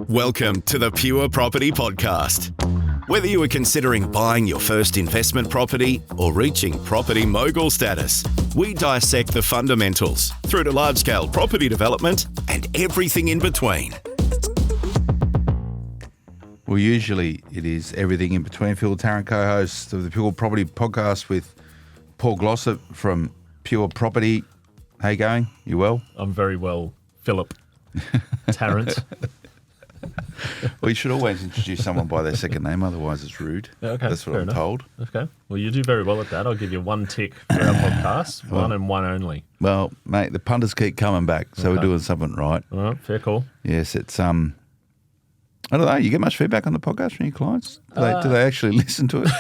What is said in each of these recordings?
Welcome to the Pure Property Podcast. Whether you are considering buying your first investment property or reaching property mogul status, we dissect the fundamentals through to large-scale property development and everything in between. Well, usually it is everything in between. Phil Tarrant, co-host of the Pure Property Podcast with Paul Glossop from Pure Property. How you going? You well? I'm very well, Philip Tarrant. Well, you should always introduce someone by their second name, otherwise it's rude. Okay, that's what fair I'm enough. told. Okay. Well, you do very well at that. I'll give you one tick for our podcast, one and one only. Well, mate, the punters keep coming back, so we're doing something right. All right, fair call. Yes, it's I don't know. You get much feedback on the podcast from your clients? Do they actually listen to it?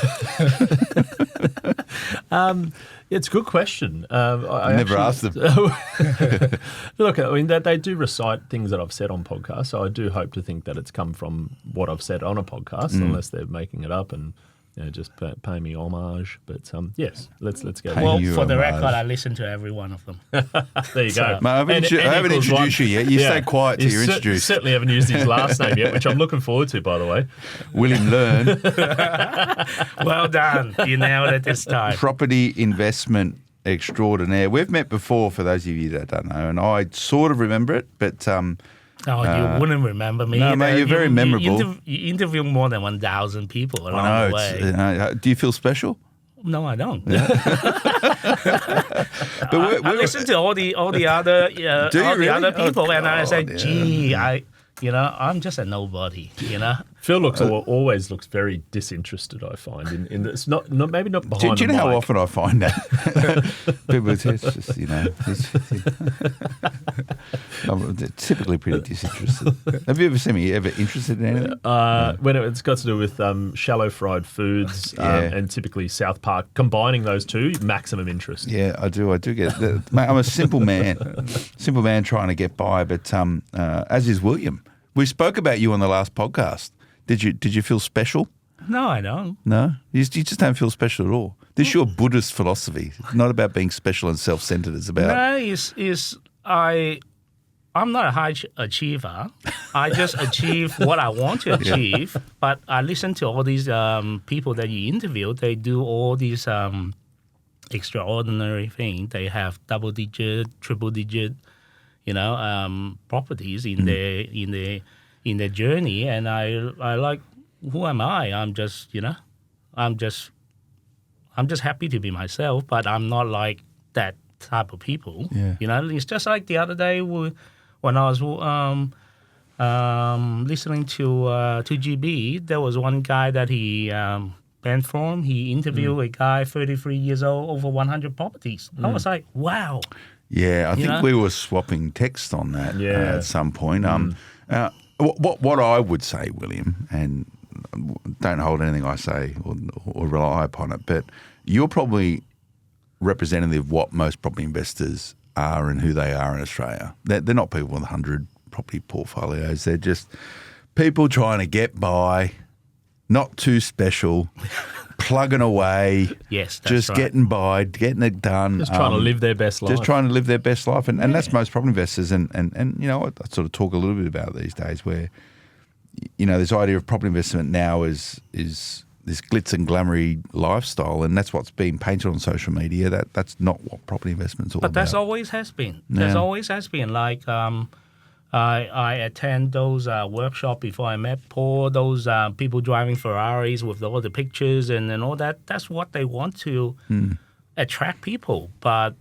It's a good question. I never asked them. Look, I mean, they do recite things that I've said on podcasts, so I do hope to think that it's come from what I've said on a podcast, unless they're making it up and just pay me homage. But yes, let's go. Pay Well, you for the homage. record, I listen to every one of them. There you go. Mate, I haven't introduced you yet. You stay quiet till you're introduced. Certainly haven't used his last name yet, which I'm looking forward to, by the way. William Leung, Well done. You nailed it this time. property investment extraordinaire. We've met before, for those of you that don't know, and I sort of remember it, but Oh, you wouldn't remember me. no, either. mate, you're very memorable. You interview more than 1,000 people along I the know. way. Do you feel special? No, I don't. But I listen to all the other really? other people, and I say, God, gee, I'm just a nobody. Phil always looks very disinterested, I find. In this, not maybe not behind. Do you know the how mic. often I find that? People say, it's just, I'm typically pretty disinterested. Have you ever seen me ever interested in anything? When it's got to do with shallow fried foods and typically South Park, combining those two, maximum interest. Yeah, I do get that. Mate, I'm a simple man trying to get by, but as is William. We spoke about you on the last podcast. Did you feel special? No, I don't. No? You just don't feel special at all. This is your Buddhist philosophy. It's not about being special and self-centered. It's about... No, I'm not a high achiever. I just achieve what I want to achieve. But I listen to all these people that you interview. They do all these extraordinary things. They have double-digit, triple-digit, properties in their journey. And I like, who am I? I'm just happy to be myself. But I'm not like that type of people. Yeah. It's just like the other day when I was listening to 2GB, there was one guy that he went from. He interviewed a guy, 33 years old, over 100 properties. I was like, wow. Yeah, I think we were swapping text on that at some point. What I would say, William, and don't hold anything I say or rely upon it, but you're probably representative of what most property investors are and who they are in Australia. They're not people with 100 property portfolios. They're just people trying to get by, not too special, plugging away. Yes, that's just right. getting by, getting it done. Just trying to live their best life. Just trying to live their best life. And that's most property investors. And I sort of talk a little bit about these days where, this idea of property investment now is this glitz and glamoury lifestyle, and that's what's being painted on social media. That's not what property investment's all about. But that's always has been. Yeah. There's always has been. Like I attend those workshops before I met Paul, those people driving Ferraris with all the pictures and all that. That's what they want to attract people. But,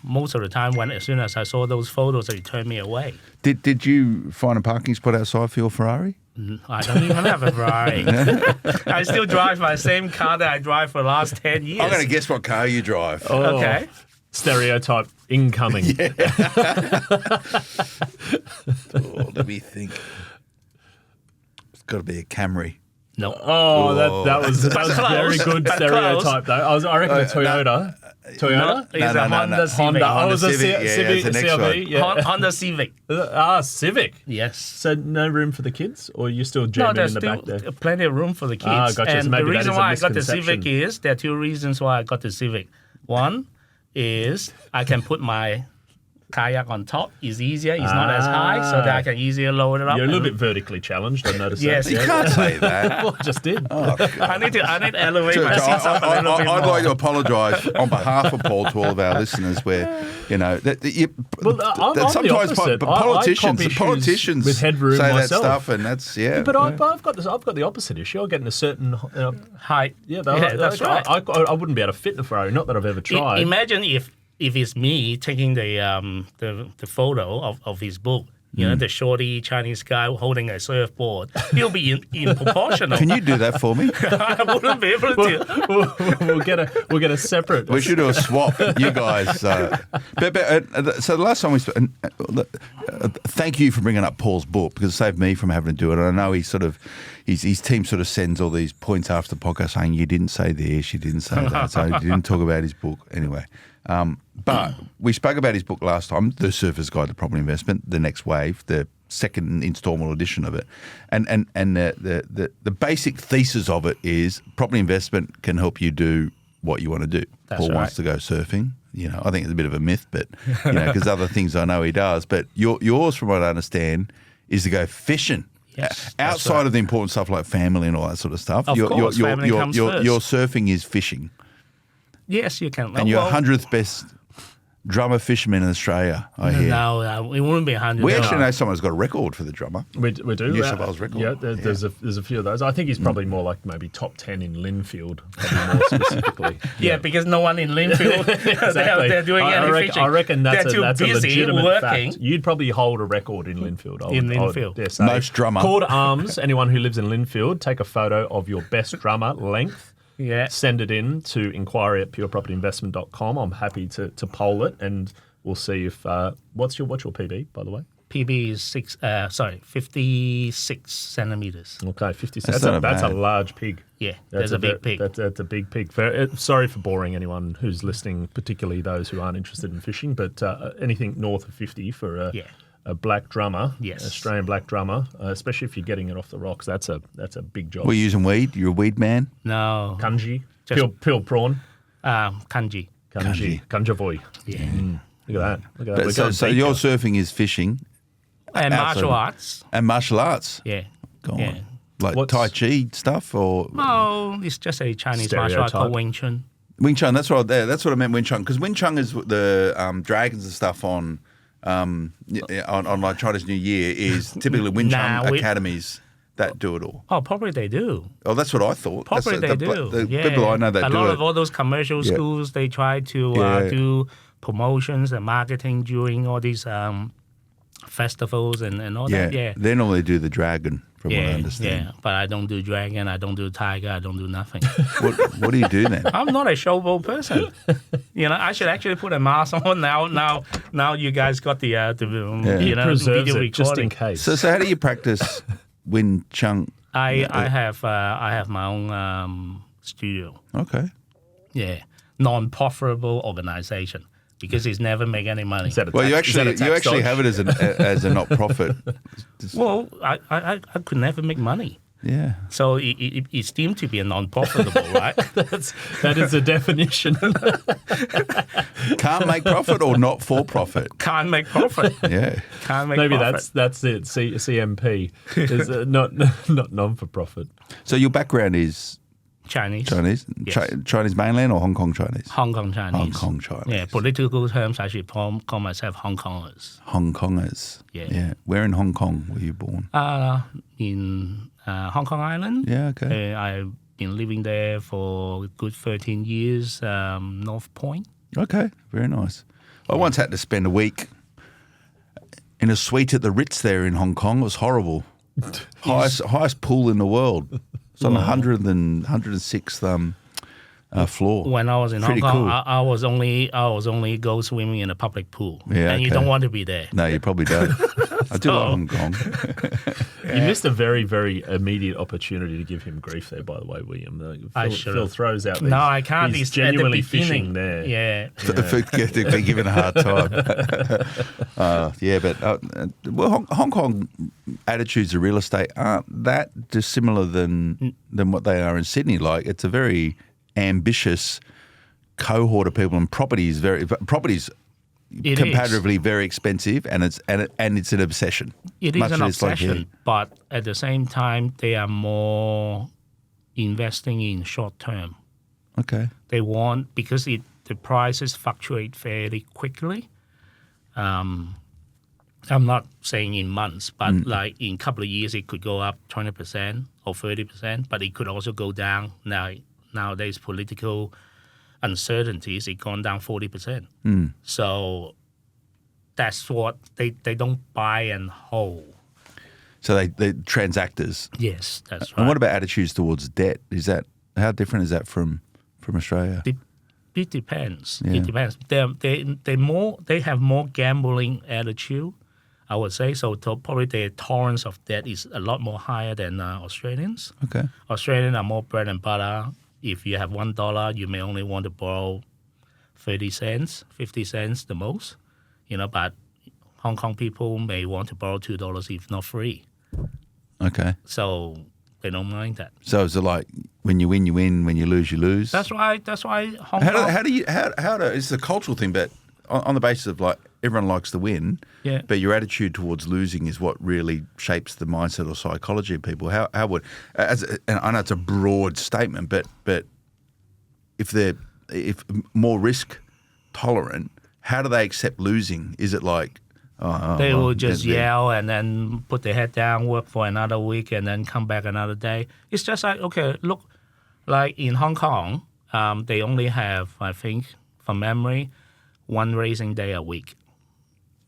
most of the time as soon as I saw those photos, they turned me away. Did you find a parking spot outside for your Ferrari? I don't even have a Ferrari. I still drive my same car that I drive for the last 10 years. I'm going to guess what car you drive. Oh, Okay. Stereotype incoming. Let me think. It's got to be a Camry. No. Oh, that was close, very good but stereotype, though. I reckon a Toyota. Toyota? It's a Honda Civic. Honda. Oh, it was a Civic, yeah, Civic, it's the next CRV. one. Yeah. Honda Civic. Civic. Yes. So no room for the kids, or you still No, jamming in there's the still back there? plenty of room for the kids. Ah, gotcha. So And maybe the that reason is a why I got the misconception. Civic is, there are two reasons why I got the Civic. One is I can put my kayak on top is easier. It's not as high, so that I can easier load it up. You're a little bit vertically challenged, I noticed. Yes. You can't say that. Well, I just did. I need to elevate my So seats up a little bit more. I'd like to apologise on behalf of Paul to all of our listeners where, I'm that the sometimes opposite. politicians with headroom say myself. that stuff, and that's, But I've got the opposite issue. I get in a certain height. That's right. I wouldn't be able to fit in a Ferrari. Not that I've ever tried. Imagine if it's me taking the photo of his book. The shorty Chinese guy holding a surfboard. He'll be in proportional. Can you do that for me? I wouldn't be able to. We'll get a separate. We should do a swap, you guys. So the last time we spoke, thank you for bringing up Paul's book because it saved me from having to do it. And I know his team sort of sends all these points after the podcast saying you didn't say this, you didn't say that, so he didn't talk about his book anyway. But we spoke about his book last time, The Surfer's Guide to Property Investment, The Next Wave, the second instalment edition of it. And the basic thesis of it is property investment can help you do what you want to do. That's Paul right. wants to go surfing. I think it's a bit of a myth, but because other things I know he does. But yours, from what I understand, is to go fishing. Yes, Outside of the important stuff like family and all that sort of stuff. Of course, family comes first. Your surfing is fishing. Yes, you can. And you're 100th best drummer fisherman in Australia, I hear. No, it wouldn't be 100. We actually know someone who's got a record for the drummer. We do. New South Wales record. Yeah, there's a few of those. I think he's probably more like maybe top 10 in Linfield, probably more specifically. Yeah, because no one in Linfield, Exactly. they're doing any fishing. I reckon that's they're a too busy legitimate working. fact. You'd probably hold a record in Linfield. I would dare say. Most drummer. Call to arms, anyone who lives in Linfield, take a photo of your best drummer length. Yeah. Send it in to inquiry@purepropertyinvestment.com. I'm happy to poll it, and we'll see if what's your PB, by the way? PB is 56 centimeters. Okay, 56. That's not That's a bad. large pig. Yeah, that's a big pig. That's a big pig. Sorry for boring anyone who's listening, particularly those who aren't interested in fishing, but anything north of 50 for a black drummer, Yes. Australian black drummer, especially if you're getting it off the rocks, that's a big job. We're using weed. You're a weed man. No. Kanji, Just- peeled prawn, Kanji. kanjavoy. Yeah. Look at that. We're So going your deep. surfing is fishing And Outside. martial arts. and martial arts. Yeah. Go on. Yeah. Like What's- Tai Chi stuff or No, it's just a Chinese martial art Stereotype. called Wing Chun. Wing Chun. That's what I meant. Wing Chun, because Wing Chun is the dragons and stuff on like Chinese New Year is typically Wing Chun Nah, academies that do it all. Oh, probably they do. Oh, that's what I thought. Probably That's they do. The Yeah. people I know that a do lot it. of all those commercial Yeah. schools, they try to Yeah. do promotions and marketing during all these festivals and all that. Yeah. They normally do the dragon, from what I understand. Yeah, but I don't do dragon, I don't do tiger, I don't do nothing. What do you do then? I'm not a showboat person. I should actually put a mask on now. You guys got the Preserves video it recording. just in case. So how do you practice Wing Chun? I have my own studio. Okay. Yeah, non-profitable organization because it's never make any money. Is that a Well, tax- you is that a tax actually dodge? have it as a not profit. Well, I could never make money. Yeah. So it's deemed to be a non-profitable, right? That is a definition. Can't make profit or not for profit. Can't make profit. Yeah. Can't make Maybe profit. that's it. CMP is not non for profit. So your background is Chinese. Yes. Chinese mainland or Hong Kong Chinese? Hong Kong Chinese. Hong Kong Chinese. Yeah, political terms, I should call myself Hong Kongers. Hong Kongers. Yeah. Where in Hong Kong were you born? In Hong Kong Island. Yeah, okay. I've been living there for a good 13 years, North Point. Okay, very nice. I once had to spend a week in a suite at the Ritz there in Hong Kong. It was horrible. highest pool in the world. It's on the 106th floor. When I was in Pretty Hong Kong, cool. I was only go swimming in a public pool, Yeah, and you okay. don't want to be there. No, you probably don't. I do like Hong Kong. You missed a very, very immediate opportunity to give him grief there, by the way, William. I Phil should've. throws out these, No, I can't. He's It's at the genuinely beginning. fishing there. Yeah. For being given a hard time. Well, Hong Kong attitudes of real estate aren't that dissimilar than what they are in Sydney. Like, it's a very ambitious cohort of people, and properties, comparatively very expensive, and it's an obsession. It is an obsession, but at the same time, they are more investing in short term. Okay. They want, because the prices fluctuate fairly quickly. I'm not saying in months, but like in a couple of years, it could go up 20% or 30%, but it could also go down. Nowadays, political uncertainties, it gone down 40%. So that's what they don't buy and hold. So they transactors. Yes, that's right. And what about attitudes towards debt? How different is that from Australia? It depends. Yeah. It depends. They have more gambling attitude, I would say. So probably the tolerance of debt is a lot more higher than Australians. Okay. Australians are more bread and butter. If you have $1, you may only want to borrow 30 cents, 50 cents the most. But Hong Kong people may want to borrow $2 if not free. Okay. So they don't mind that. So is it like when you win, you win. When you lose, you lose? That's right. That's why Hong Kong. It's a cultural thing, but on the basis of like everyone likes to win, Yeah. but your attitude towards losing is what really shapes the mindset or psychology of people. How would, and I know it's a broad statement, but if more risk tolerant, how do they accept losing? Is it like they will just yell and then put their head down, work for another week, and then come back another day? It's just like, okay, look, like in Hong Kong, they only have, I think, from memory, one racing day a week.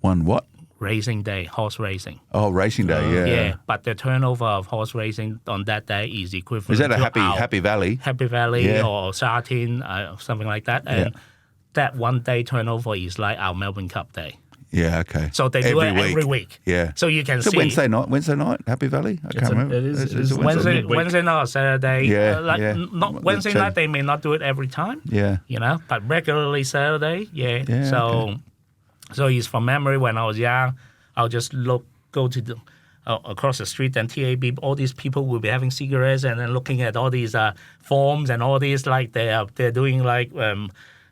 One what? Racing day, horse racing. Oh, racing day, yeah. Yeah, but the turnover of horse racing on that day is equivalent Is that a to Happy Valley? Happy Valley Yeah. or Sartine, something like that. And that one day turnover is like our Melbourne Cup day. Yeah, okay. So they do it every week. Yeah. So you can so see. Wednesday night, Happy Valley? I can't remember. It is Wednesday night or Saturday. Yeah, Not Wednesday night, they may not do it every time. Yeah. But regularly Saturday, Yeah, So it's from memory when I was young, I'll just go to the across the street and TAB, all these people will be having cigarettes and then looking at all these forms and all these, like they're doing like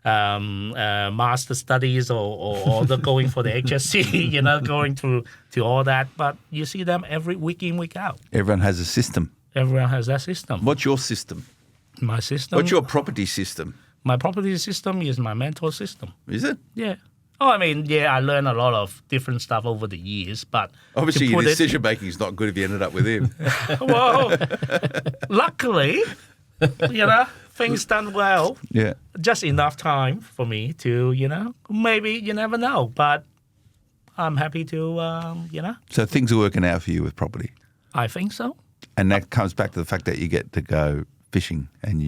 master studies or they're going for the HSC, going to all that. But you see them every week in, week out. Everyone has a system. Everyone has that system. What's your system? My system? What's your property system? My property system is my mental system. Is it? Yeah. Oh, I mean, I learned a lot of different stuff over the years, but obviously your decision making is not good if you ended up with him. Well, luckily, things done well. Yeah. Just enough time for me to, maybe you never know, but I'm happy to, So things are working out for you with property. I think so. And that comes back to the fact that you get to go fishing and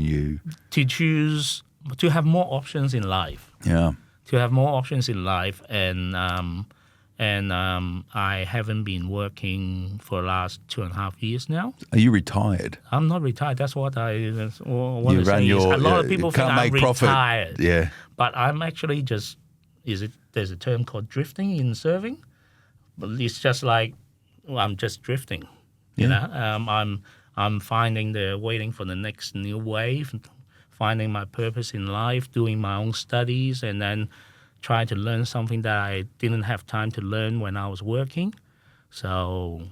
to have more options in life. Yeah. To have more options in life, and I haven't been working for the last 2.5 years now. Are you retired? I'm not retired. That's what I want to say. A lot of people think I'm retired. Yeah. But I'm actually just, there's a term called drifting in surfing. But it's just like, I'm just drifting. I'm waiting for the next new wave, finding my purpose in life, doing my own studies, and then trying to learn something that I didn't have time to learn when I was working. So...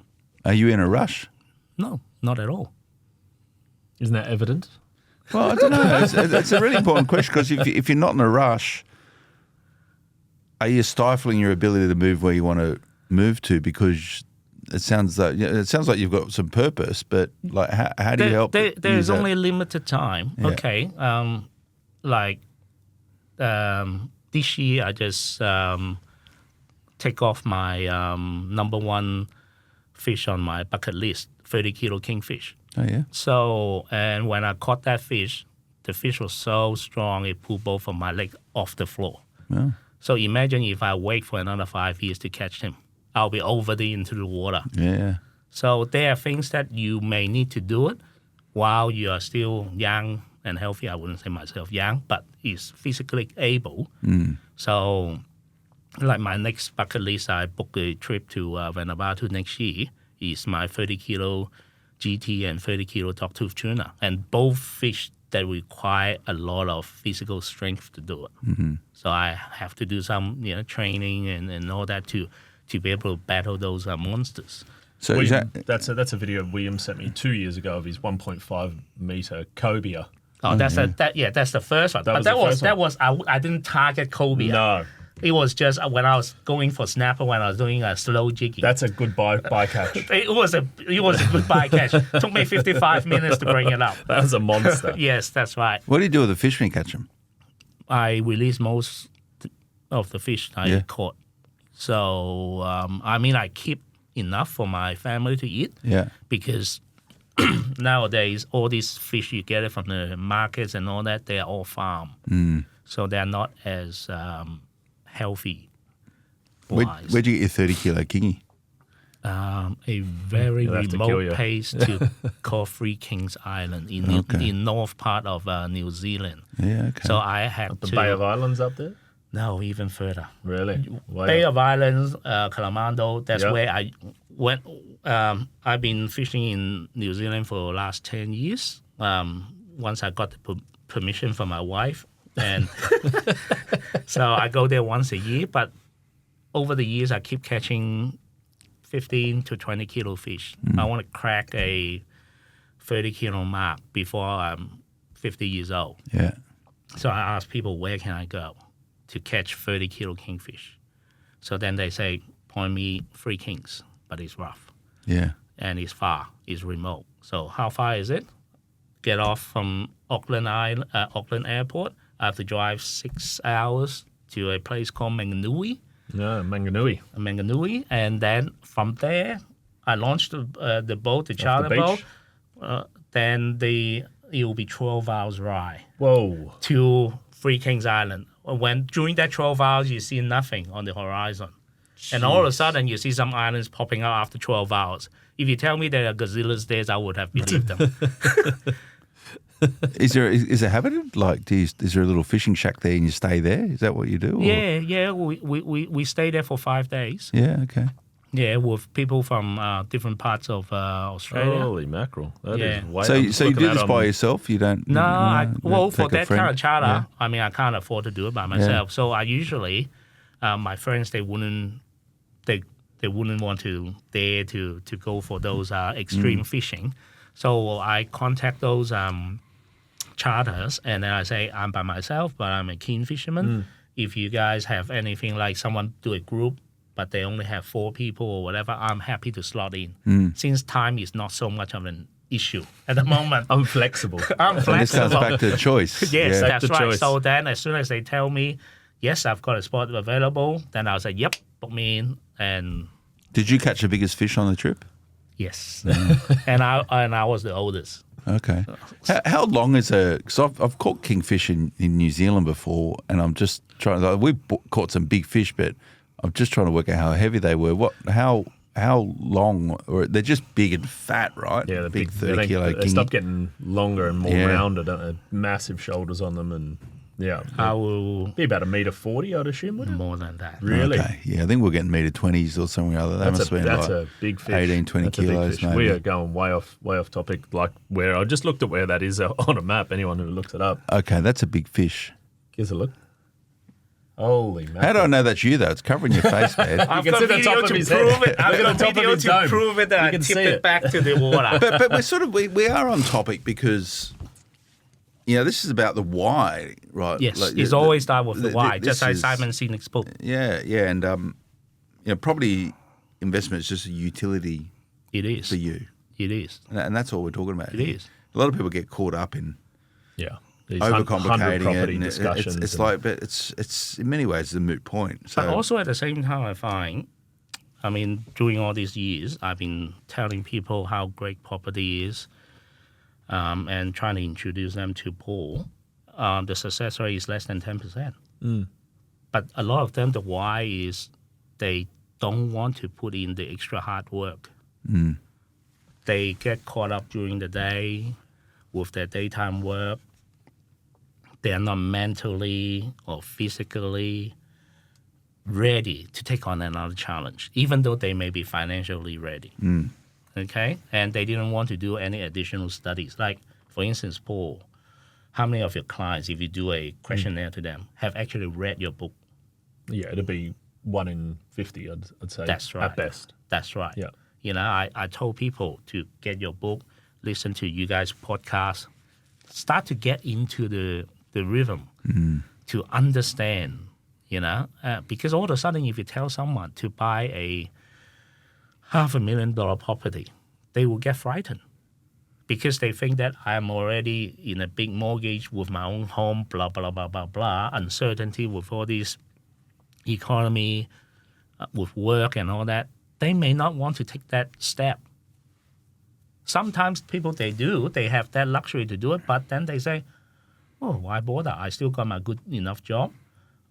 Are you in a rush? No, not at all. Isn't that evident? Well, I don't know. It's a really important question, because if you're not in a rush, are you stifling your ability to move where you want to move to? Because it sounds like you've got some purpose, but like how do you help? There's only a limited time. Yeah. Okay, this year I just take off my number one fish on my bucket list, 30-kilo kingfish. Oh yeah. So, and when I caught that fish, the fish was so strong it pulled both of my legs off the floor. Yeah. So imagine if I wait for another 5 years to catch him. I'll be into the water. Yeah. So there are things that you may need to do it while you are still young and healthy. I wouldn't say myself young, but is physically able. So like my next bucket list, I booked a trip to Vanuatu next year. Is my 30-kilo GT and 30-kilo dogtooth tuna. And both fish that require a lot of physical strength to do it. So I have to do some training and all that to be able to battle those monsters. So that's a video William sent me 2 years ago of his 1.5 meter cobia. Oh, that's the first one. I didn't target cobia. No. It was just when I was going for snapper when I was doing a slow jigging. That's a good bycatch. It was a good bycatch. Took me 55 minutes to bring it up. That was a monster. Yes, that's right. what do you do with the fish when you catch them? I release most of the fish I caught. So I keep enough for my family to eat. Yeah. Because nowadays all these fish you get it from the markets and all that, they are all farm. So they're not as healthy. Where'd you get your 30 kilo kingy? A very remote place called Three Kings Island in north part of New Zealand. Yeah, okay. So I had The Bay of Islands up there? No, even further. Really? Bay of Islands, Kalamando, that's where I went. I've been fishing in New Zealand for the last 10 years. Once I got the permission from my wife. And so I go there once a year. But over the years, I keep catching 15 to 20 kilo fish. I want to crack a 30 kilo mark before I'm 50 years old. Yeah. So I ask people, where can I go to catch 30 kilo kingfish? So then they say, point me Three Kings, but it's rough. Yeah. And it's far, it's remote. So how far is it? Get off from Auckland Airport. I have to drive 6 hours to a place called Manganui. No, Manganui. And then from there, I launched the boat, the charter boat. Then it will be 12 hours ride. Whoa. To Three Kings Island. When during that 12 hours, you see nothing on the horizon. Jeez. And all of a sudden, you see some islands popping out after 12 hours. If you tell me there are gazillas there, I would have believed them. Is there habit? Like, is there a little fishing shack there and you stay there? Is that what you do? Or? Yeah. We stay there for 5 days. Yeah, okay. Yeah, with people from different parts of Australia. Holy mackerel! That is way. So you do this by yourself? You don't? No, for that kind of charter, I can't afford to do it by myself. Yeah. So I usually, my friends, they wouldn't want to dare to go for those extreme fishing. So I contact those charters and then I say, I'm by myself, but I'm a keen fisherman. If you guys have anything like someone do a group, but they only have 4 people or whatever, I'm happy to slot in. Since time is not so much of an issue at the moment. I'm flexible. And this comes back to choice. Yes, that's right. Choice. So then as soon as they tell me, yes, I've got a spot available, then I'll say, yep, book me in. And did you catch the biggest fish on the trip? Yes. and I was the oldest. Okay. How long is because I've caught kingfish in New Zealand before, and I'm just trying. We've caught some big fish, but I'm just trying to work out how heavy they were. How long? Or they're just big and fat, right? Yeah, they're big 30 kilo. They stop getting longer and more rounded, don't they? Massive shoulders on them, and I will be about $1.40 m, I'd assume. Wouldn't it? More than that. Really? Okay. Yeah, I think we're getting $1.20 or something or other. That's a big fish. 18, 20 kilos. Maybe. We are going way off topic. Like where I just looked at where that is on a map. Anyone who looks it up. Okay, that's a big fish. Give us a look. Holy man! How do I know that's you though? It's covering your face, man. I've got a video to prove it. I've got a video to prove it that I tipped it back to the water. But we're we are on topic because this is about the why, right? Yes, it's always start with the why, just like Simon Sinek's book. Yeah, and property investment is just a utility. It is for you. It is, and that's all we're talking about. It is. A lot of people get caught up in overcomplicating it. Discussions it's like, but it's in many ways a moot point. So. But also at the same time, I find, during all these years, I've been telling people how great property is, and trying to introduce them to Paul. The success rate is less than 10%. But a lot of them, the why is they don't want to put in the extra hard work. They get caught up during the day with their daytime work. They are not mentally or physically ready to take on another challenge, even though they may be financially ready. Okay? And they didn't want to do any additional studies. Like, for instance, Paul, how many of your clients, if you do a questionnaire to them, have actually read your book? Yeah, it'd be 1 in 50, I'd say. That's right. At best. That's right. Yeah. You know, I told people to get your book, listen to you guys' podcast, start to get into the rhythm, to understand, you know, because all of a sudden if you tell someone to buy a $500,000 property, they will get frightened because they think that I'm already in a big mortgage with my own home, blah, blah, blah, blah, blah, uncertainty with all this economy, with work and all that. They may not want to take that step. Sometimes people, they have that luxury to do it, but then they say, oh, why bother? I still got my good enough job.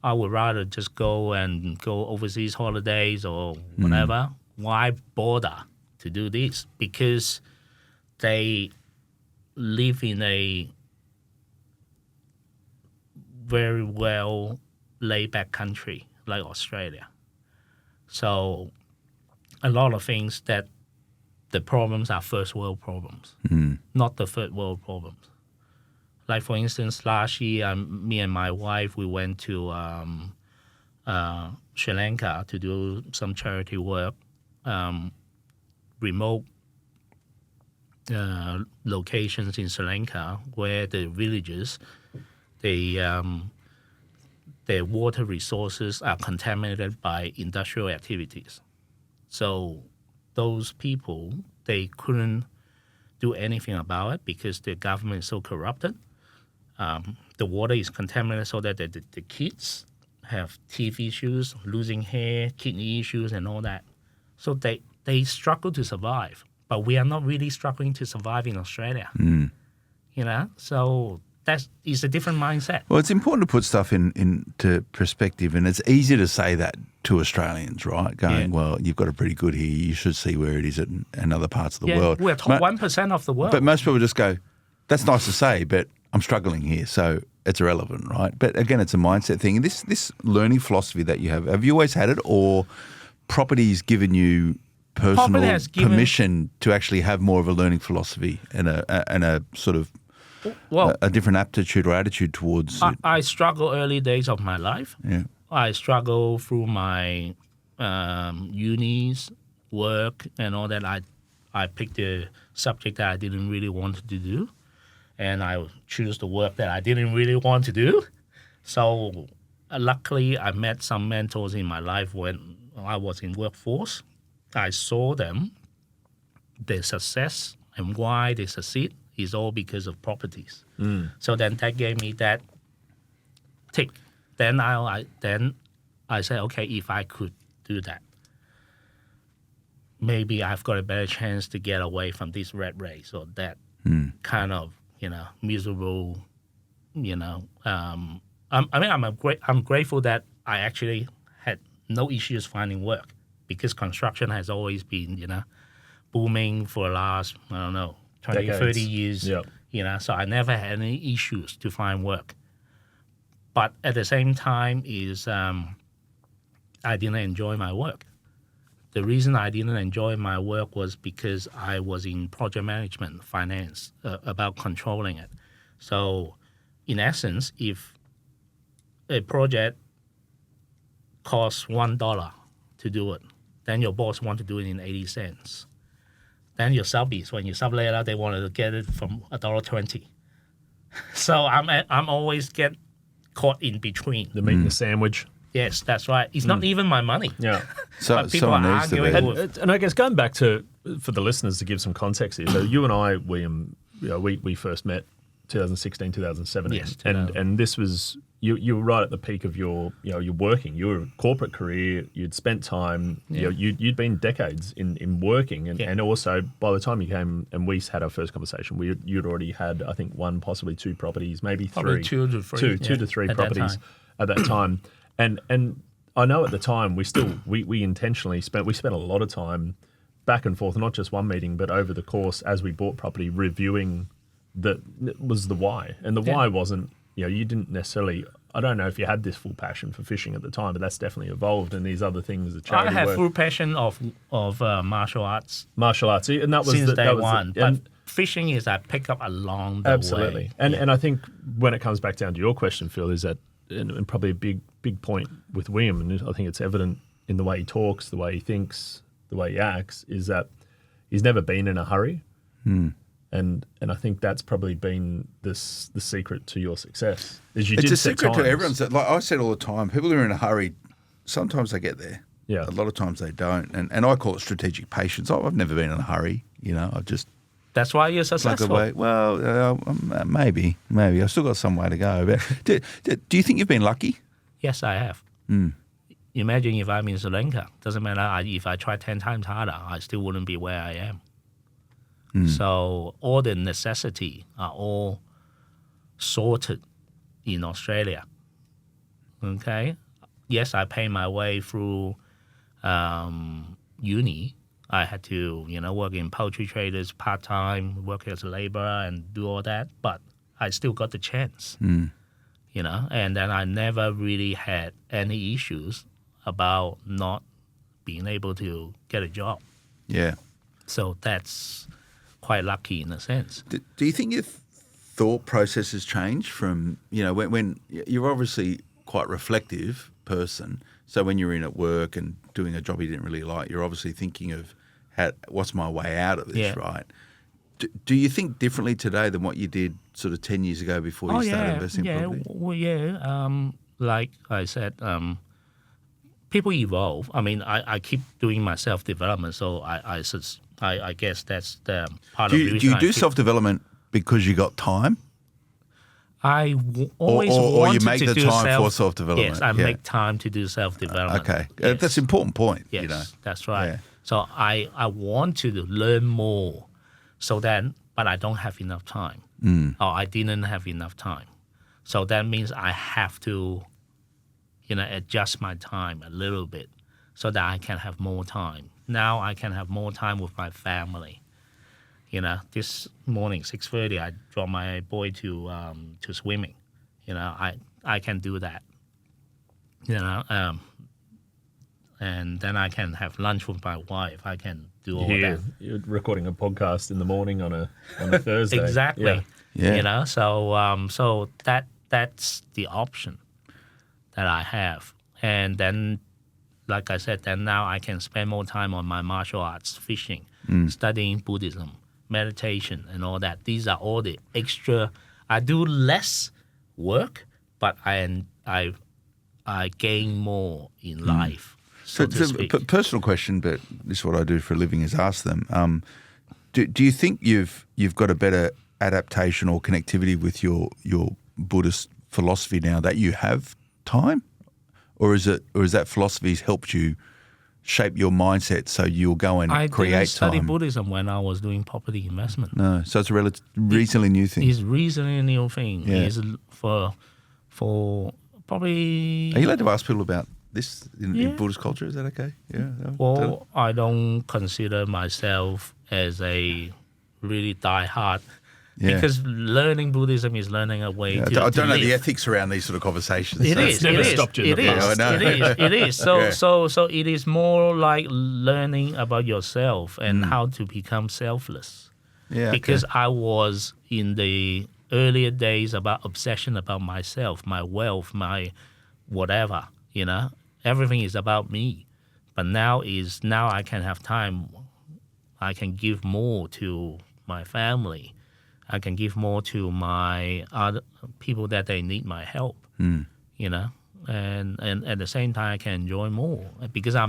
I would rather just go overseas holidays or whatever. Why bother to do this? Because they live in a very well laid back country like Australia. So a lot of things that the problems are first world problems, not the third world problems. Like for instance, last year, me and my wife, we went to Sri Lanka to do some charity work, remote locations in Sri Lanka where the villages, their water resources are contaminated by industrial activities. So those people, they couldn't do anything about it because the government is so corrupted. The water is contaminated so that the kids have teeth issues, losing hair, kidney issues, and all that. So they struggle to survive. But we are not really struggling to survive in Australia. You know, so that is a different mindset. Well, it's important to put stuff into perspective, and it's easy to say that to Australians, right? Going, well, you've got it pretty good here. You should see where it is in other parts of the world. We're top 1% of the world. But most people just go, that's nice to say, but I'm struggling here, so it's irrelevant, right? But again, it's a mindset thing. This learning philosophy that you have you always had it, or property's given you personal permission to actually have more of a learning philosophy and a sort of a different aptitude or attitude towards it? I struggle early days of my life. Yeah. I struggle through my unis, work, and all that. I picked a subject that I didn't really want to do, and I choose the work that I didn't really want to do. So luckily, I met some mentors in my life when I was in workforce. I saw them, their success, and why they succeed is all because of properties. So then that gave me that tick. Then I said, okay, if I could do that, maybe I've got a better chance to get away from this rat race or that kind of, miserable, I'm grateful that I actually had no issues finding work because construction has always been, booming for the last, 20, decades. 30 years, so I never had any issues to find work. But at the same time I didn't enjoy my work. The reason I didn't enjoy my work was because I was in project management, finance, about controlling it. So in essence, if a project costs $1 to do it, then your boss wants to do it in 80 cents. Then your subbies, when you sublet out, they want to get it from $1.20. So I'm always get caught in between. The meat and the sandwich. Yes, that's right. It's not even my money. Yeah. So people are arguing and I guess going back to, for the listeners to give some context here, so you and I, William, we first met 2016, 2017. Yes, and this was, you were right at the peak of your working. You were a corporate career. You'd spent time, you'd been decades in working. And also by the time you came and we had our first conversation, you'd already had, I think, 1, possibly 2 properties, maybe 3. Probably 2 to 3. 2 to 3 properties at that time. And I know at the time we intentionally spent a lot of time back and forth, not just one meeting, but over the course as we bought property, reviewing that was the why. And the why wasn't, you didn't necessarily, I don't know if you had this full passion for fishing at the time, but that's definitely evolved and these other things, the charity I have work. full passion of martial arts. Martial arts, and that was since day that was one. and fishing is I pick up along the Absolutely. way. And I think when it comes back down to your question, Phil, is that, and probably a big point with William, and I think it's evident in the way he talks, the way he thinks, the way he acts, is that he's never been in a hurry. And I think that's probably been the secret to your success. Is you it's did a set secret times. to everyone's. Like I said all the time, people who are in a hurry, sometimes they get there. Yeah. A lot of times they don't. And I call it strategic patience. I've never been in a hurry, I've just That's why you're plug successful. away. Well, maybe. I've still got some way to go. But do you think you've been lucky? Yes, I have. Imagine if I'm in Sri Lanka. Doesn't matter if I try 10 times harder, I still wouldn't be where I am. So all the necessity are all sorted in Australia. Okay? Yes, I pay my way through uni. I had to, work in poultry traders part-time, work as a laborer and do all that. But I still got the chance, and then I never really had any issues about not being able to get a job. Yeah. So that's quite lucky in a sense. Do you think your thought process has changed from, when you're obviously quite reflective person, so when you're in at work and doing a job you didn't really like, you're obviously thinking of what's my way out of this, right? Do you think differently today than what you did sort of 10 years ago before you started investing in property? Well, like I said, people evolve. I mean, I keep doing my self-development, so I guess that's the part of the reason. Do you do self-development because you got time? I always or wanted you make to the do time for self-development. Yes, I make time to do self-development. Okay. Yes. That's an important point. Yes, that's right. Yeah. So I want to learn more, but I don't have enough time, or I didn't have enough time. So that means I have to, adjust my time a little bit so that I can have more time. Now I can have more time with my family. This morning, 6:30, I dropped my boy to swimming. I can do that. And then I can have lunch with my wife. I can do all that. You're recording a podcast in the morning on a Thursday. Exactly. Yeah. So that's the option that I have. And then, like I said, then now I can spend more time on my martial arts, fishing, studying Buddhism, meditation, and all that. These are all the extra. I do less work, but I gain more in life. So to speak. Personal question, but this is what I do for a living, is ask them. Do you think you've got a better adaptation or connectivity with your Buddhist philosophy now that you have time, or is that philosophy's helped you shape your mindset so you'll go and create time? I didn't study Buddhism when I was doing property investment. No, so it's a reasonably new thing. It's reasonably new thing. Yeah. It's for probably. Are you allowed to ask people about this in Buddhist culture? Is that okay? Yeah. Well, I don't consider myself as a really die-hard. Yeah. Because learning Buddhism is learning a way to I don't know live. the ethics around these sort of conversations. It so. is. never It is. stopped you in It the is. past. I know. It is. So Yeah. so it is more like learning about yourself and how to become selfless. Yeah. Because I was in the earlier days about obsession about myself, my wealth, my whatever. Everything is about me. But now I can have time. I can give more to my family. I can give more to my other people that they need my help, and at the same time I can enjoy more because I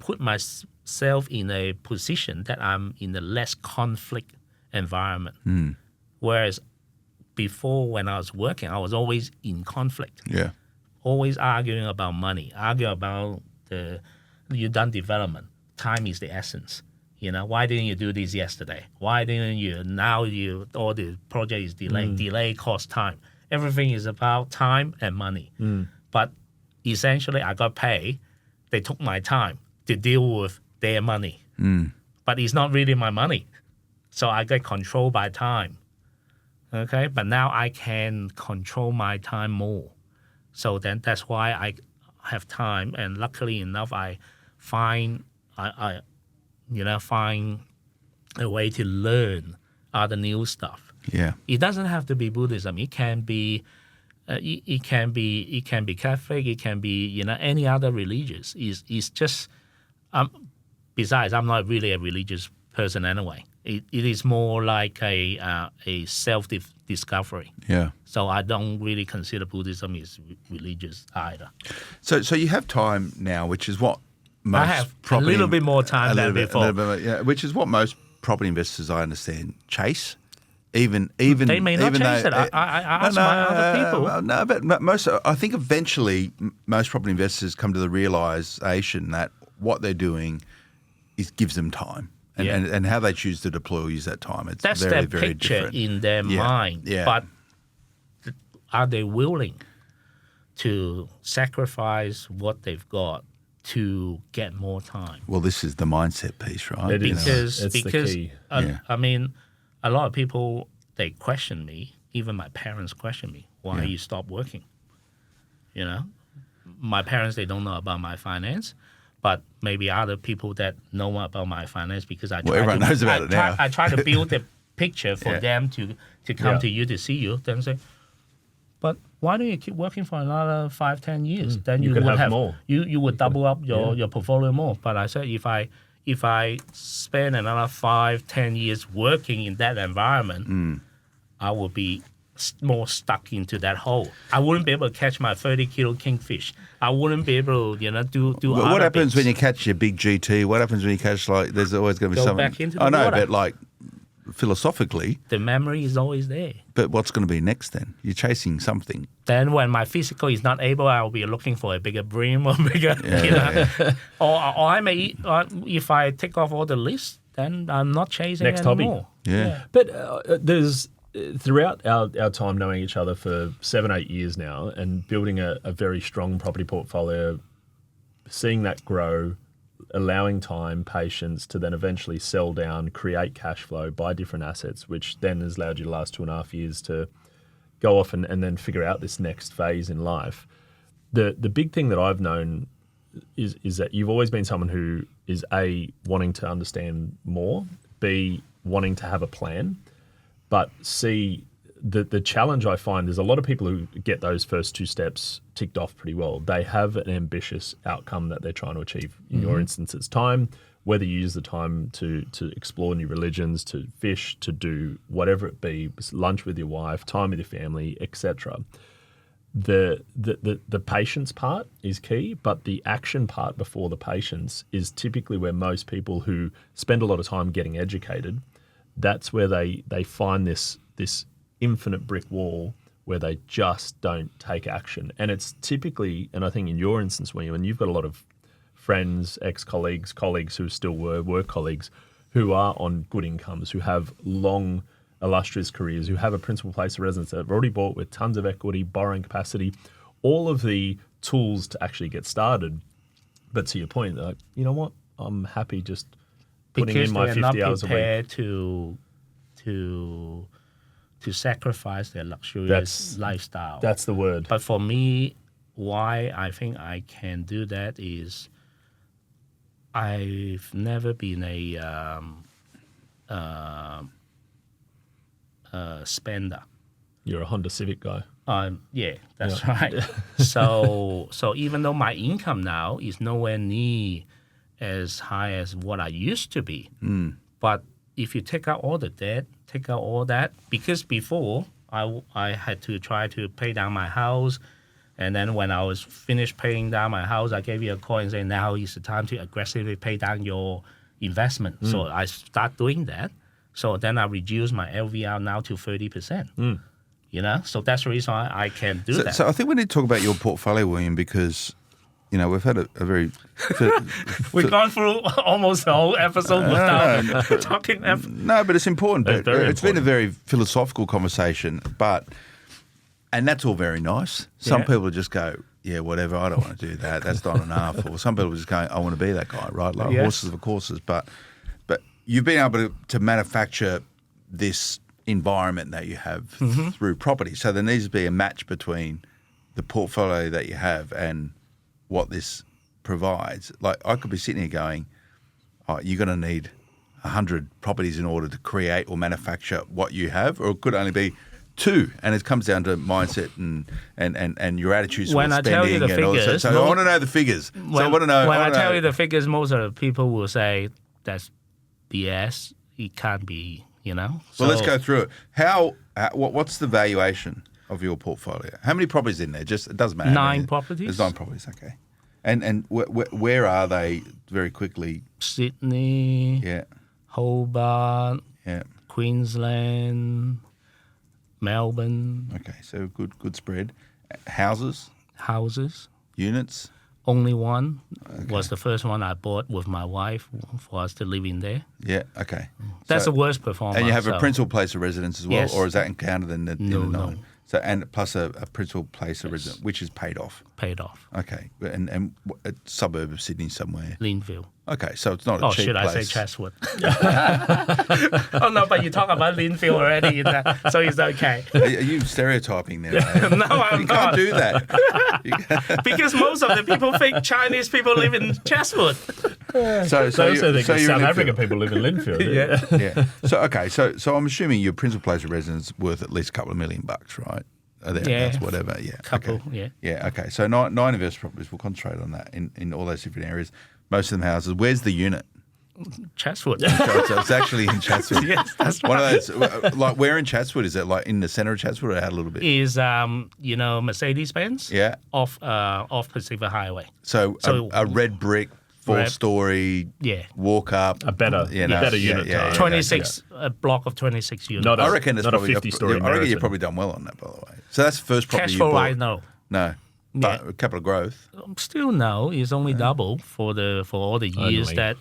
put myself in a position that I'm in a less conflict environment. Whereas before when I was working, I was always in conflict. Yeah. Always arguing about money, arguing about you done development. Time is the essence. Why didn't you do this yesterday? Why didn't you? Now all the project is delayed. Delay costs time. Everything is about time and money. But essentially, I got paid. They took my time to deal with their money. But it's not really my money. So I get controlled by time. Okay? But now I can control my time more. So then that's why I have time. And luckily enough, I find a way to learn other new stuff. Yeah. It doesn't have to be Buddhism. It can be, it can be Catholic. It can be any other religious. It's just. Besides, I'm not really a religious person anyway. It is more like a self-discovery. Yeah. So I don't really consider Buddhism is religious either. So you have time now, which is what most I have a little bit more time than before. Which is what most property investors, I understand, chase. Even they may not chase it. I ask my other people. No, but most. I think eventually most property investors come to the realization that what they're doing gives them time. And how they choose to deploy or use that time, it's that's very, their very picture different. in their mind. Yeah. But are they willing to sacrifice what they've got to get more time? Well, this is the mindset piece, right? It is. It's the key. I mean, a lot of people, they question me. Even my parents question me. Why you stop working? My parents, they don't know about my finance. But maybe other people that know about my finance because everyone knows about it now. I try to build the picture for them to come to you to see you. Then say, but why don't you keep working for another 5-10 years? Then you would have more. You would double up your portfolio more. But I said if I spend another 5-10 years working in that environment, I will be more stuck into that hole. I wouldn't be able to catch my 30-kilo kingfish. I wouldn't be able to, do well, other what happens bits. when you catch your big GT? What happens when you catch, there's always going to be something... back into the I know, water. but, philosophically... The memory is always there. But what's going to be next then? You're chasing something. Then when my physical is not able, I'll be looking for a bigger bream or bigger... Or I may... if I take off all the lists, then I'm not chasing next anymore. hobby. Yeah. But there's... Throughout our time knowing each other for 7-8 years now and building a very strong property portfolio, seeing that grow, allowing time, patience to then eventually sell down, create cash flow, buy different assets, which then has allowed you the last 2.5 years to go off and then figure out this next phase in life. The big thing that I've known is that you've always been someone who is A, wanting to understand more, B, wanting to have a plan, but C, the challenge I find is a lot of people who get those first 2 steps ticked off pretty well. They have an ambitious outcome that they're trying to achieve. In your instance, it's time, whether you use the time to explore new religions, to fish, to do whatever it be, lunch with your wife, time with your family, etc. The patience part is key, but the action part before the patience is typically where most people who spend a lot of time getting educated, that's where they find this infinite brick wall where they just don't take action. And it's typically, and I think in your instance, when you've got a lot of friends, ex-colleagues, colleagues who still were work colleagues, who are on good incomes, who have long, illustrious careers, who have a principal place of residence that have already bought with tons of equity, borrowing capacity, all of the tools to actually get started. But to your point, they're like, you know what? I'm happy just putting in my 50 hours a week. Because they're not prepared to sacrifice their luxurious lifestyle. That's the word. But for me, why I think I can do that is I've never been a spender. You're a Honda Civic guy. Yeah, that's right. So even though my income now is nowhere near as high as what I used to be, but if you take out all the debt, take out all that, because before I had to try to pay down my house, and then when I was finished paying down my house, I gave you a call and say, now is the time to aggressively pay down your investment. So I start doing that. So then I reduce my LVR now to 30%. So that's the reason why I can do that. So I think we need to talk about your portfolio, William, because we've had a very... We've gone through almost the whole episode without talking... No, but it's important. It's important. Been a very philosophical conversation, and that's all very nice. Some people just go, yeah, whatever, I don't want to do that. That's not enough. Or some people just go, I want to be that guy, right? Like horses for courses. But you've been able to manufacture this environment that you have through property. So there needs to be a match between the portfolio that you have and what this provides. Like I could be sitting here going, oh, you're going to need 100 properties in order to create or manufacture what you have, or it could only be 2, and it comes down to mindset and your attitudes towards spending. When I tell you the figures, so I want to know the figures. When I tell you the figures, most of the people will say that's BS. It can't be, So, well, let's go through it. What's the valuation of your portfolio? How many properties in there? Just it doesn't matter. 9 properties. There's 9 properties. Okay. And where are they? Very quickly. Sydney. Yeah. Hobart. Yeah. Queensland. Melbourne. Okay, so good spread. Houses, units. Only one was the first one I bought with my wife for us to live in there. Yeah, okay. That's the worst performance. And you have a principal place of residence as well, Yes. or is that encountered in the 9? No. So and plus a principal place of residence, which is paid off. Paid off. Okay, and a suburb of Sydney somewhere. Linville. Okay, so it's not a cheap should place. I say Chatswood? Oh no, but you talk about Linville already, so it's okay. Are you stereotyping there? No, I'm You not. can't do that. Because most of the people think Chinese people live in Chatswood. So I also think you're South in African people live in Linfield. Yeah. Yeah. So okay. So I'm assuming your principal place of residence is worth at least a couple of $1 million, right? That's whatever. Yeah. Couple. Okay. Yeah. Yeah. Okay. So 9 investment properties. We'll concentrate on that in all those different areas. Most of them houses. Where's the unit? Chatswood. So it's actually in Chatswood. Yes, that's One of those. Like where in Chatswood is it? Like in the centre of Chatswood, or out a little bit? Is Mercedes-Benz? Yeah. Off Pacific Highway. So a red brick. 4-story, walk up, a better unit. Yeah, 26 a block of 26 units. I reckon it's not probably a 50-story. I reckon you've probably done well on that, by the way. So that's the first property Cash you flow bought. right now. No, but a capital growth. Still no, it's only double for all the years Only. that.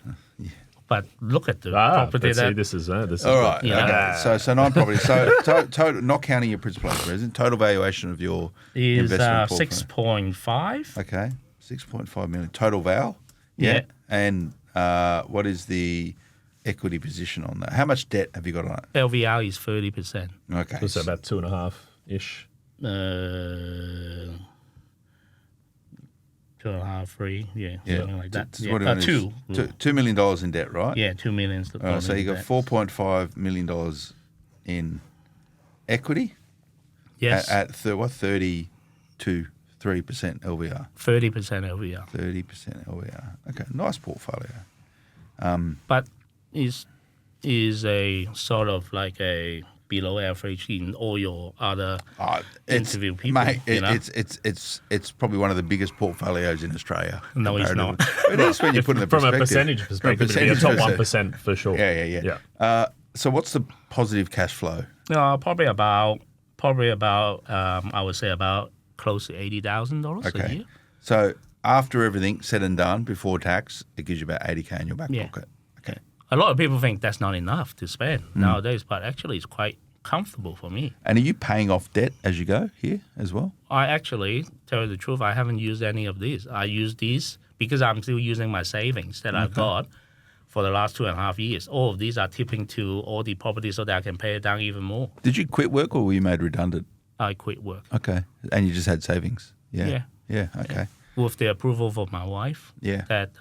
But look at the property but that. see, this is All right. Yeah. Okay. So 9 properties. So total, not counting your principal resident, total valuation of your is investment portfolio. 6.5. Okay, 6.5 million total val. Yeah. And what is the equity position on that? How much debt have you got on it? LVR is 30%. Okay. So about 2.5-ish. 2.5, 3, something like that. So what do you want is $2 million in debt, right? Yeah, $2 million. So you got $4.5 million in equity. Yes. At 32, 3% LVR. 30% LVR. 30% LVR. Okay, nice portfolio. But is a sort of like a below average in all your other interview people. Mate, it's probably one of the biggest portfolios in Australia. No, it's not. It is when you put it in the From a perspective. percentage perspective, it'd be a top 1% for sure. Yeah. So what's the positive cash flow? Probably about I would say about close to $80,000 a year. So after everything said and done, before tax, it gives you about $80,000 in your back pocket. Okay. A lot of people think that's not enough to spend nowadays, but actually it's quite comfortable for me. And are you paying off debt as you go here as well? I actually, tell you the truth, I haven't used any of these. I use these because I'm still using my savings that I've got for the last 2.5 years. All of these are tipping to all the properties so that I can pay it down even more. Did you quit work or were you made redundant? I quit work. Okay. And you just had savings? Yeah. Okay. Yeah. With the approval of my wife. Yeah. That,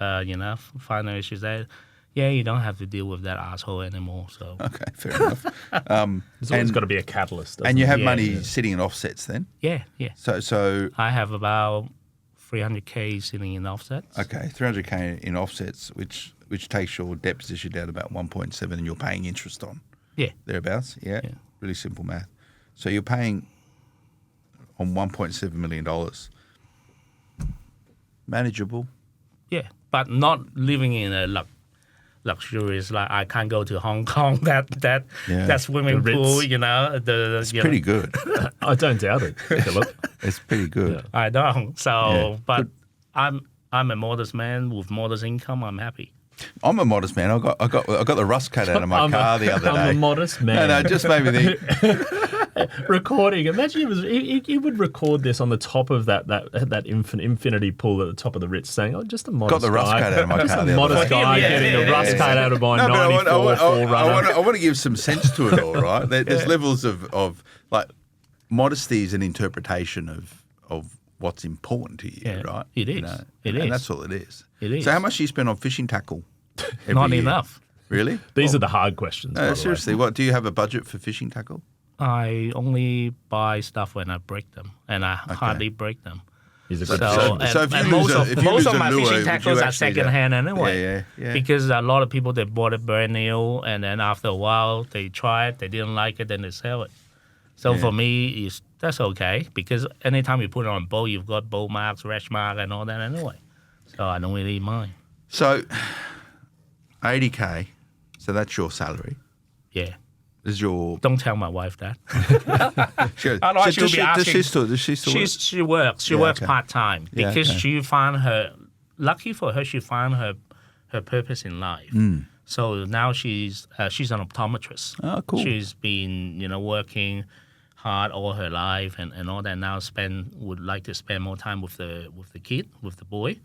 finally she said, you don't have to deal with that asshole anymore. So. Okay, fair enough. There's always got to be a catalyst. And you have there? money sitting in offsets then? Yeah. So I have about $300K sitting in offsets. Okay, $300K in offsets, which takes your debt position down to about 1.7 and you're paying interest on. Yeah. Thereabouts? Yeah. Really simple math. So you're paying on $1.7 million. Manageable. Yeah, but not living in a luxurious, like I can't go to Hong Kong, that swimming pool, It's pretty good. I don't doubt it. Take a look. It's pretty good. Yeah. I don't. So, but I'm a modest man with modest income. I'm happy. I'm a modest man. I got the rust cut out of my car the other day. I'm a modest man. No, just made me think. Recording. Imagine he would record this on the top of that infinity pool at the top of the Ritz, saying, just a modest Got the rust cut out of my car. Just a modest guy getting the rust cut out of my 94 4Runner. I want to give some sense to it all, right? There's levels of like modesty is an interpretation of what's important to you, right? It is. It is. And that's all it is. It is. So how much do you spend on fishing tackle? Not year? enough. Really? These are the hard questions. By the seriously, what do you have a budget for fishing tackle? I only buy stuff when I break them, and I hardly break them. He's a good So, fisherman. So if you and lose most a of my lure, fishing would tackles you are actually secondhand anyway. Yeah. Because a lot of people, they bought it brand new, and then after a while, they try it, they didn't like it, then they sell it. So for me, that's okay, because anytime you put it on a boat, you've got bow marks, rash mark, and all that anyway. So I don't really mind. So, $80K, so that's your salary. Yeah. Is your... Don't tell my wife that. Otherwise she'll be asking. Does she still work? She works. She works okay. part-time because she found her... Lucky for her, she found her purpose in life. So now she's an optometrist. Oh, cool. She's been, working hard all her life and all that. Now would like to spend more time with the kid, with the boy.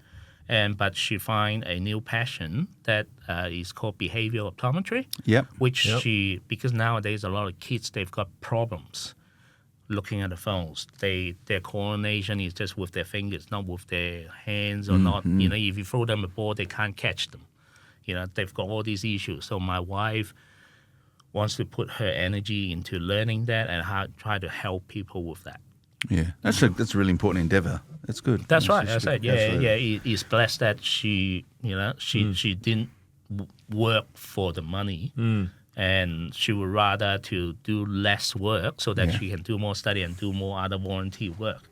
But she find a new passion that is called behavioral optometry. Yep. Because nowadays a lot of kids, they've got problems looking at the phones. Their coordination is just with their fingers, not with their hands or not. If you throw them a ball, they can't catch them. They've got all these issues. So my wife wants to put her energy into learning that and try to help people with that. Yeah, that's a really important endeavour. That's good. That's right. I said, He's blessed that she didn't work for the money, and she would rather to do less work so that she can do more study and do more other volunteer work.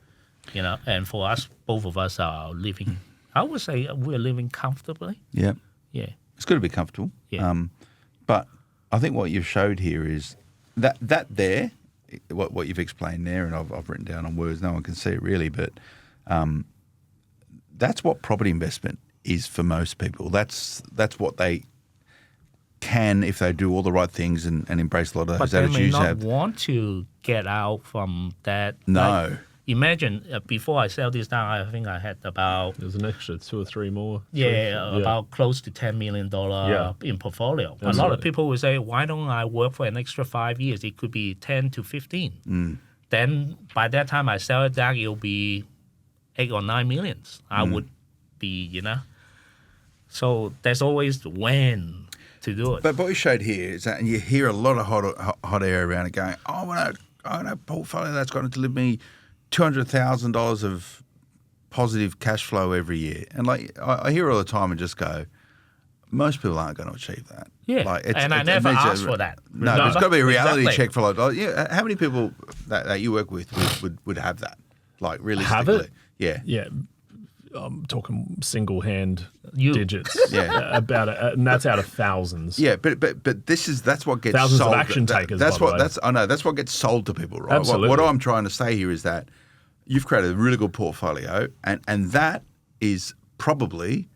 And for us, both of us are living. I would say we're living comfortably. Yeah. Yeah. It's good to be comfortable. Yeah. But I think what you've showed here is that there. What you've explained there, and I've written down on words, no one can see it really, but that's what property investment is for most people. That's what they can if they do all the right things and embrace a lot of those attitudes. But they may not want to get out from that. No. Like, imagine before I sell this down, I think I had about... There's an extra 2 or 3 more. About close to $10 million in portfolio. Absolutely. A lot of people will say, why don't I work for an extra 5 years? It could be 10 to 15. Then by that time I sell it down, it'll be 8 or 9 millions. I would be, So there's always the when to do it. But what you showed here is that, and you hear a lot of hot air around it going, I want a portfolio that's going to deliver me $200,000 of positive cash flow every year. And I hear all the time and just go, most people aren't going to achieve that. Yeah, I never asked for that. No, there's got to be a reality check for how many people that you work with would have that? Like realistically. Have it? Yeah. Yeah. I'm talking single hand digits. Yeah. About it, and that's out of thousands. Yeah, but that's what gets thousands sold. Of action takers. That's what gets sold to people, right? Absolutely. What I'm trying to say here is that you've created a really good portfolio, and that is probably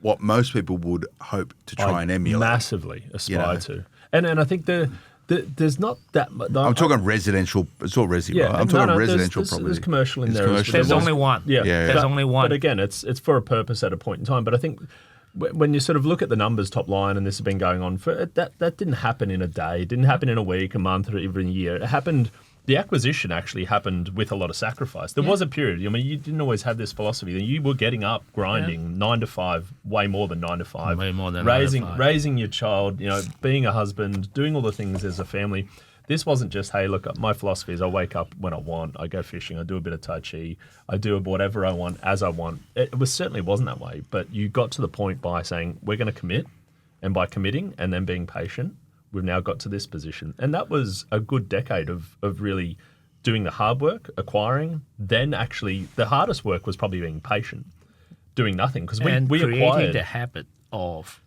what most people would hope to try and emulate. Massively aspire to. And I think there's not that much. I'm talking residential. It's all resi, right? I'm talking residential property. There's commercial in there. Commercial. There's only one. Yeah. There's only one. But again, it's for a purpose at a point in time. But I think when you sort of look at the numbers top line, and this has been going on for that didn't happen in a day. It didn't happen in a week, a month, or even a year. It happened. The acquisition actually happened with a lot of sacrifice. There was a period. I mean, you didn't always have this philosophy. You were getting up, grinding 9 to 5, way more than 9 to 5. Way more than raising your child. Being a husband, doing all the things as a family. This wasn't just, hey, look, my philosophy is I wake up when I want, I go fishing, I do a bit of Tai Chi, I do whatever I want as I want. It certainly wasn't that way, but you got to the point by saying, we're going to commit, and by committing and then being patient, we've now got to this position. And that was a good decade of really doing the hard work, acquiring, then actually the hardest work was probably being patient, doing nothing, because we creating acquired the habit of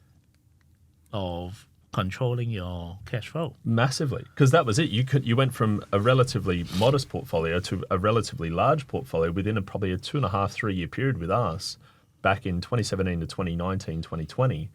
controlling your cash flow massively, because that was it. You went from a relatively modest portfolio to a relatively large portfolio within probably a 2.5-3 year period with us back in 2017 to 2019, 2020.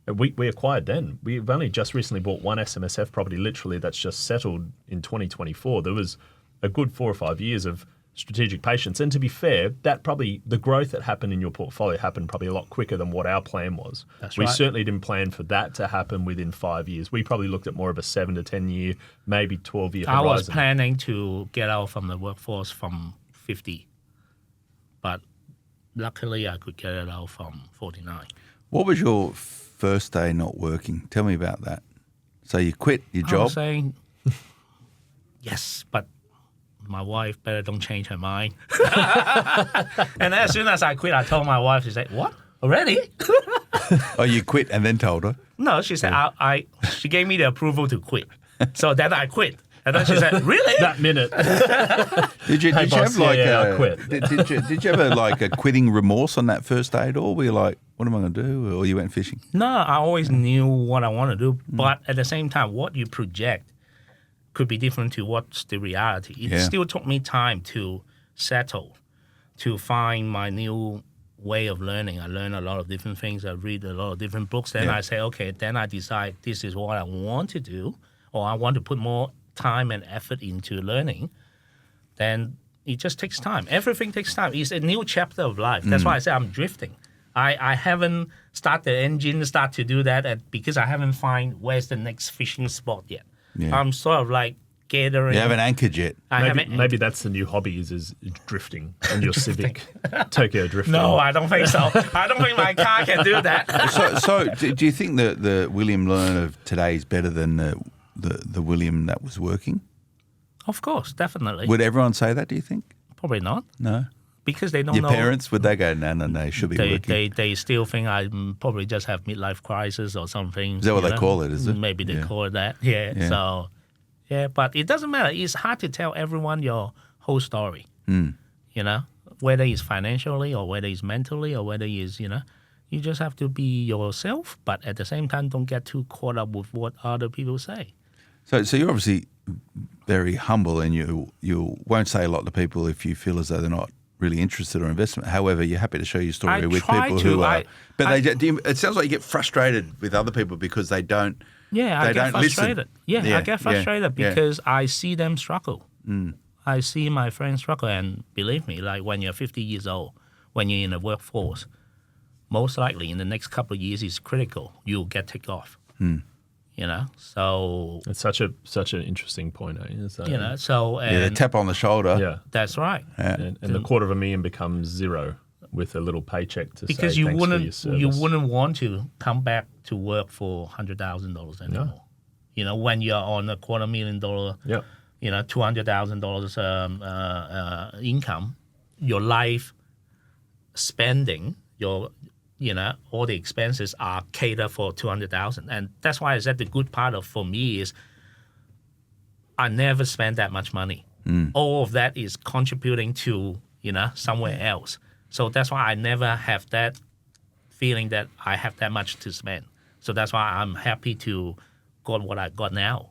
We acquired then. We've only just recently bought one SMSF property, literally, that's just settled in 2024. There was a good 4 or 5 years of strategic patience. And to be fair, that probably the growth that happened in your portfolio happened probably a lot quicker than what our plan was. That's we right. certainly didn't plan for that to happen within 5 years. We probably looked at more of a 7 to 10 year, maybe 12 year horizon. I was planning to get out from the workforce from 50, but luckily I could get it out from 49. What was your first day not working? Tell me about that. So you quit your I job? was saying, yes, but my wife better don't change her mind. And as soon as I quit, I told my wife, she said, what? Already? Oh, you quit and then told her? No, she said, she gave me the approval to quit. So then I quit. And then she said, really? That minute. Did you Hey, boss, have like I quit. Did you have like a quitting remorse on that first day at all? Were you like, what am I going to do? Or you went fishing? No, I always knew what I want to do. But at the same time, what you project could be different to what's the reality. It still took me time to settle, to find my new way of learning. I learned a lot of different things. I read a lot of different books. Then I say, okay, then I decide this is what I want to do, or I want to put more time and effort into learning. Then it just takes time. Everything takes time. It's a new chapter of life. That's why I say I'm drifting. I haven't started the engine, start to do that because I haven't find where's the next fishing spot yet. Yeah. I'm sort of like gathering. You haven't anchored yet. Maybe that's the new hobby is drifting and your Civic Tokyo drifting. No, I don't think so. I don't think my car can do that. So do you think that the William Leung of today is better than the William that was working? Of course, definitely. Would everyone say that, do you think? Probably not. No. Because they don't Your know. Your parents, would they go, no, they should be working? They still think I probably just have midlife crisis or something. Is that what they call it, is it? Maybe they call it that. Yeah. So, but it doesn't matter. It's hard to tell everyone your whole story. You know, whether it's financially or whether it's mentally or whether it's, you just have to be yourself, but at the same time, don't get too caught up with what other people say. So you're obviously very humble, and you won't say a lot to people if you feel as though they're not really interested or investment. However, you're happy to share your story with people who are. It sounds like you get frustrated with other people because they don't. Yeah, I get frustrated. I get frustrated because I see them struggle. I see my friends struggle, and believe me, like when you're 50 years old, when you're in the workforce, most likely in the next couple of years is critical. You'll get ticked off. So it's such an interesting point, So, the tap on the shoulder. Yeah, that's right. Yeah. And the $250,000 becomes zero with a little paycheck to because say you thanks wouldn't for your service. you wouldn't want to come back to work for $100,000 anymore. No. When you're on a $250,000, $200,000 income, your life spending, all the expenses are catered for $200,000, and that's why I said the good part for me is I never spend that much money. All of that is contributing to somewhere else. So that's why I never have that feeling that I have that much to spend. So that's why I'm happy to got what I got now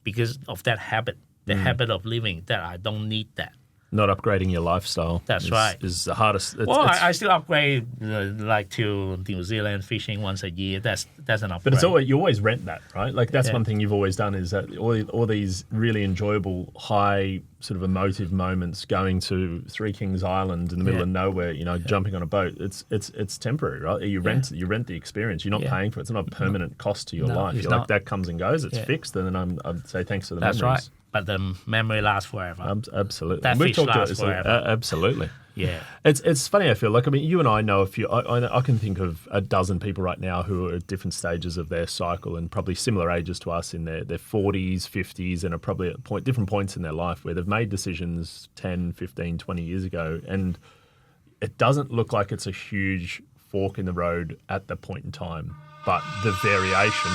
because of that habit, the habit of living that I don't need that. Not upgrading your lifestyle. That's right. Is the hardest. I still upgrade like to New Zealand fishing once a year. That's an upgrade. But you always rent that, right? Like that's one thing you've always done is that all these really enjoyable, high sort of emotive moments going to Three Kings Island in the middle of nowhere, jumping on a boat. It's temporary, right? You rent the experience. You're not paying for it. It's not a permanent cost to your life. You're like that comes and goes. It's fixed, and then I'd say thanks for the memories. That's right. But the memory lasts forever. Absolutely. That fish lasts forever. Absolutely. Yeah. It's funny, I feel like, you and I know a few, I can think of a dozen people right now who are at different stages of their cycle and probably similar ages to us in their 40s, 50s, and are probably at different points in their life where they've made decisions 10, 15, 20 years ago. And it doesn't look like it's a huge fork in the road at the point in time, but the variation...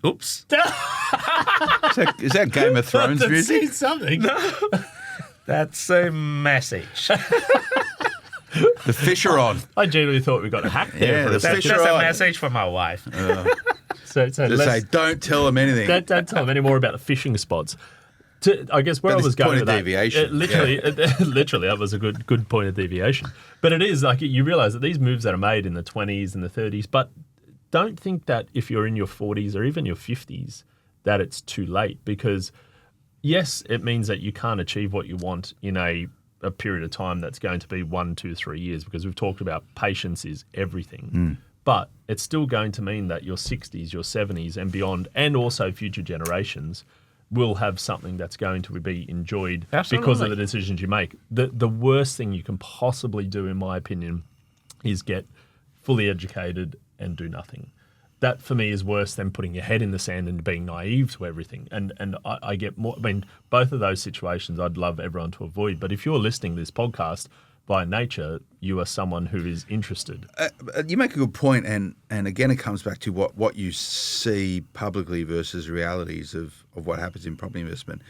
Oops. Is that Game of Thrones music? Something. No. That's a message. The fish are on. I genuinely thought we got hacked there. Yeah, that's a message from my wife. So say, don't tell them anything. Don't tell them any more about the fishing spots. I guess where I was going with that, deviation. Literally, that was a good point of deviation. But it is like you realise that these moves that are made in the 20s and the 30s, but don't think that if you're in your 40s or even your 50s that it's too late because, yes, it means that you can't achieve what you want in a period of time that's going to be 1, 2, 3 years because we've talked about patience is everything. But it's still going to mean that your 60s, your 70s and beyond and also future generations, will have something that's going to be enjoyed Absolutely. because of the decisions you make. The worst thing you can possibly do, in my opinion, is get fully educated and do nothing. That for me is worse than putting your head in the sand and being naive to everything. And I get more. I mean, both of those situations I'd love everyone to avoid. But if you're listening to this podcast, by nature, you are someone who is interested. You make a good point, and again, it comes back to what you see publicly versus realities of what happens in property investment.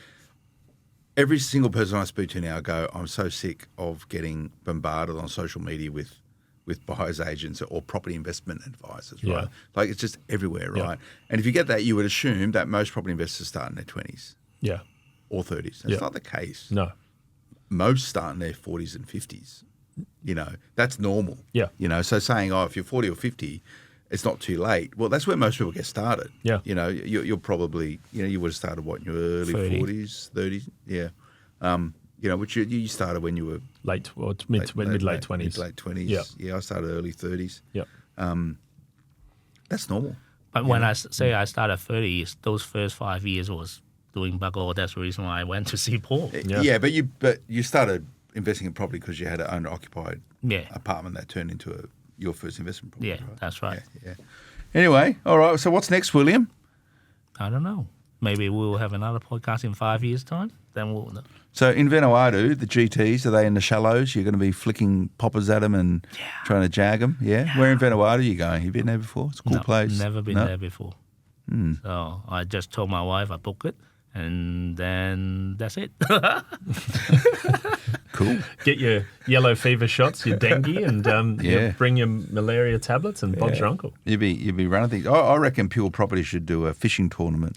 Every single person I speak to now go, I'm so sick of getting bombarded on social media with buyer's agents or property investment advisors, right? Yeah. Like it's just everywhere, right? And if you get that, you would assume that most property investors start in their 20s Yeah. or 30s. That's not the case. No. Most start in their 40s and 50s. You know, that's normal. Yeah. You know, so saying, if you're 40 or 50, it's not too late. Well, that's where most people get started. Yeah. You know, you're probably, you would have started, in your early 30. 40s, 30s? Yeah. Which you started when you were Mid late 20s. Mid late 20s. Yeah. Yeah, I started early 30s. Yeah. That's normal. But when I say I started 30, those first 5 years was doing buckle. That's the reason why I went to see Paul. Yeah, but you started investing in property because you had an owner-occupied apartment that turned into your first investment property. Yeah, right? that's right. Yeah. Anyway, all right. So what's next, William? I don't know. Maybe we'll have another podcast in 5 years' time. Then we'll know. So in Vanuatu, the GTs, are they in the shallows? You're going to be flicking poppers at them and trying to jag them? Yeah? Where in Vanuatu are you going? You been there before? It's a cool place. Never been there before. So I just told my wife I book it, and then that's it. Cool. Get your yellow fever shots, your dengue, and bring your malaria tablets and Bob's your uncle. You'd be running things. I reckon Pure Property should do a fishing tournament.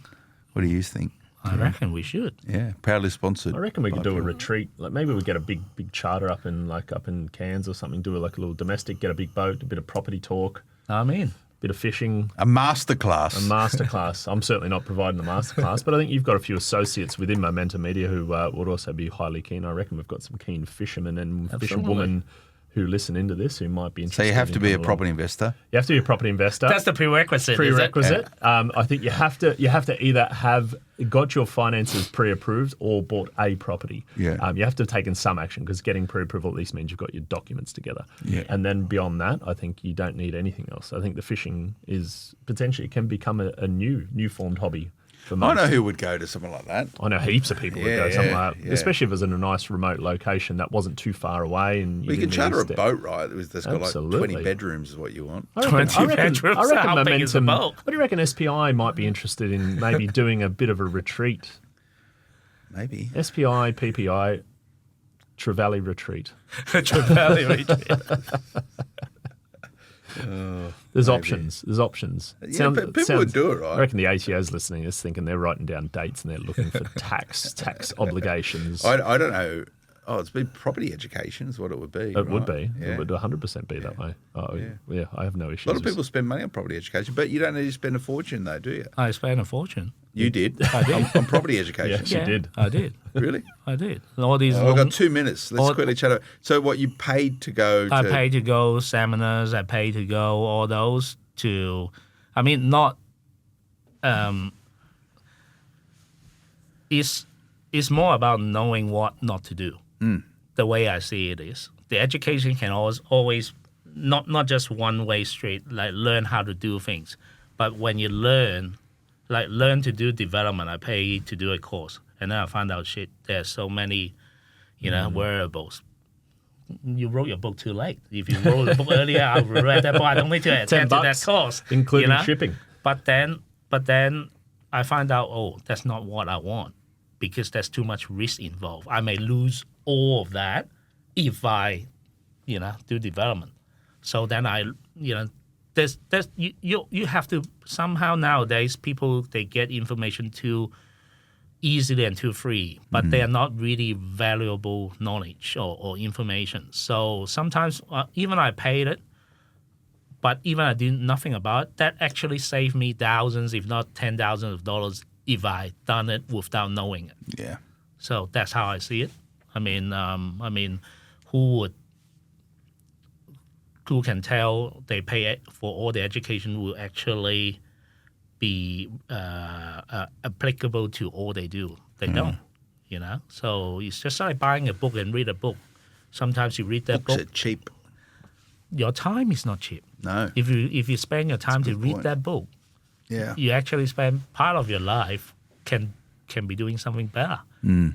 What do you think? I reckon we should. Yeah, proudly sponsored. I reckon we could do a retreat. Like maybe we get a big charter up in Cairns or something. Do a little domestic. Get a big boat. A bit of property talk. I'm in. Bit of fishing. A masterclass. I'm certainly not providing the masterclass, but I think you've got a few associates within Momentum Media who would also be highly keen. I reckon we've got some keen fishermen and fisherwomen who listen into this who might be interested. So you have to be a property investor. You have to be a property investor. That's the prerequisite. I think you have to either have got your finances pre-approved or bought a property. Yeah. You have to have taken some action because getting pre-approval at least means you've got your documents together. Yeah. And then beyond that, I think you don't need anything else. I think the fishing is potentially can become a new formed hobby. For most. I know who would go to something like that. I know heaps of people would go something like that, especially if it was in a nice remote location that wasn't too far away. And you can charter a boat, right? That's got Absolutely. like 20 bedrooms is what you want. I reckon bedrooms. How big is the Momentum. boat? What do you reckon SPI might be interested in maybe doing a bit of a retreat? Maybe. SPI, PPI, Trevally retreat. Trevally retreat. There's options. Yeah, but people would do it, right? I reckon the ATO's listening to this thinking they're writing down dates and they're looking for tax obligations. I don't know. Oh, it's been property education is what it would be. It would be. Yeah. It would 100% be that way. Oh, yeah. I have no issues. A lot of people spend money on property education, but you don't need to spend a fortune, though, do you? I spent a fortune. You did? I did. On property education? Yes, you did. I did. Really? I did. All these. I've got 2 minutes. Let's quickly chat about. So, what you paid to go? I paid to go seminars. I paid to go all those to. I mean, not. It's more about knowing what not to do. The way I see it is, the education can always not just one way street. Like learn how to do things, but when you learn to do development, I pay to do a course, and then I find out there's so many, variables. You wrote your book too late. If you wrote the book earlier, I would read that book. I don't need to attend to that course, including shipping. But then I find out, that's not what I want because there's too much risk involved. I may lose all of that if I, do development. So then you have to somehow nowadays people they get information too easily and too free, but they are not really valuable knowledge or information. So sometimes even I paid it, but even I did nothing about it, that actually saved me thousands, if not $10,000 of dollars, if I done it without knowing it. Yeah. So that's how I see it. I mean, who can tell they pay for all the education will actually be applicable to all they do. They don't, So it's just like buying a book and read a book. Sometimes you read that Books book. are cheap. Your time is not cheap. No. If you spend your time to read that book, you actually spend part of your life can be doing something better.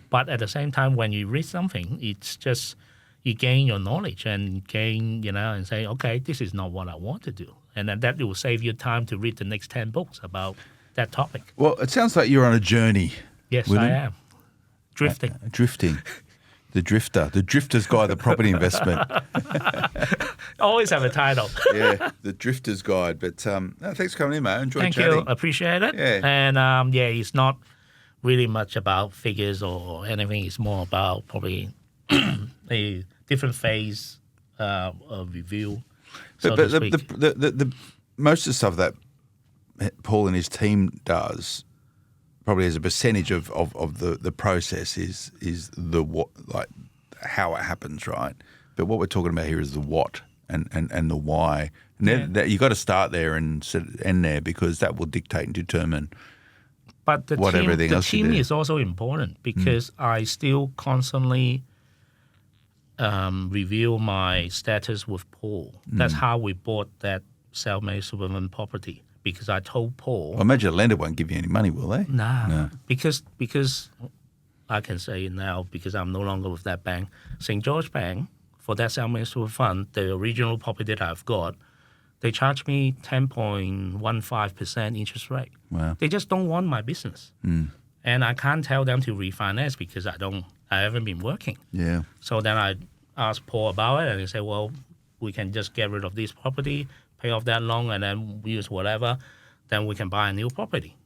But at the same time, when you read something, it's just you gain your knowledge and gain, and say, okay, this is not what I want to do. And then that will save you time to read the next 10 books about that topic. Well, it sounds like you're on a journey. Yes, William. I am. Drifting. Drifting. The Drifter. The Drifter's Guide to Property Investment. Always have a title. Yeah, the Drifter's Guide. But thanks for coming in, mate. Enjoy Thank chatting. you. Appreciate it. Yeah. And it's not really much about figures or anything. It's more about probably a different phase of review. But the most of the stuff that Paul and his team does, probably as a percentage of the process, is the what, like how it happens, right? But what we're talking about here is the what and the why. And that you got to start there and end there, because that will dictate and determine. But the team is also important, because I still constantly review my status with Paul. That's how we bought that self-made superman property, because I told Paul. I imagine a lender won't give you any money, will they? No. Because I can say it now, because I'm no longer with that bank. St. George Bank, for that self-made super fund, the original property that I've got, they charge me 10.15% interest rate. Wow. They just don't want my business. And I can't tell them to refinance because I haven't been working. Yeah. So then I asked Paul about it, and he said, well, we can just get rid of this property, pay off that loan, and then use whatever. Then we can buy a new property.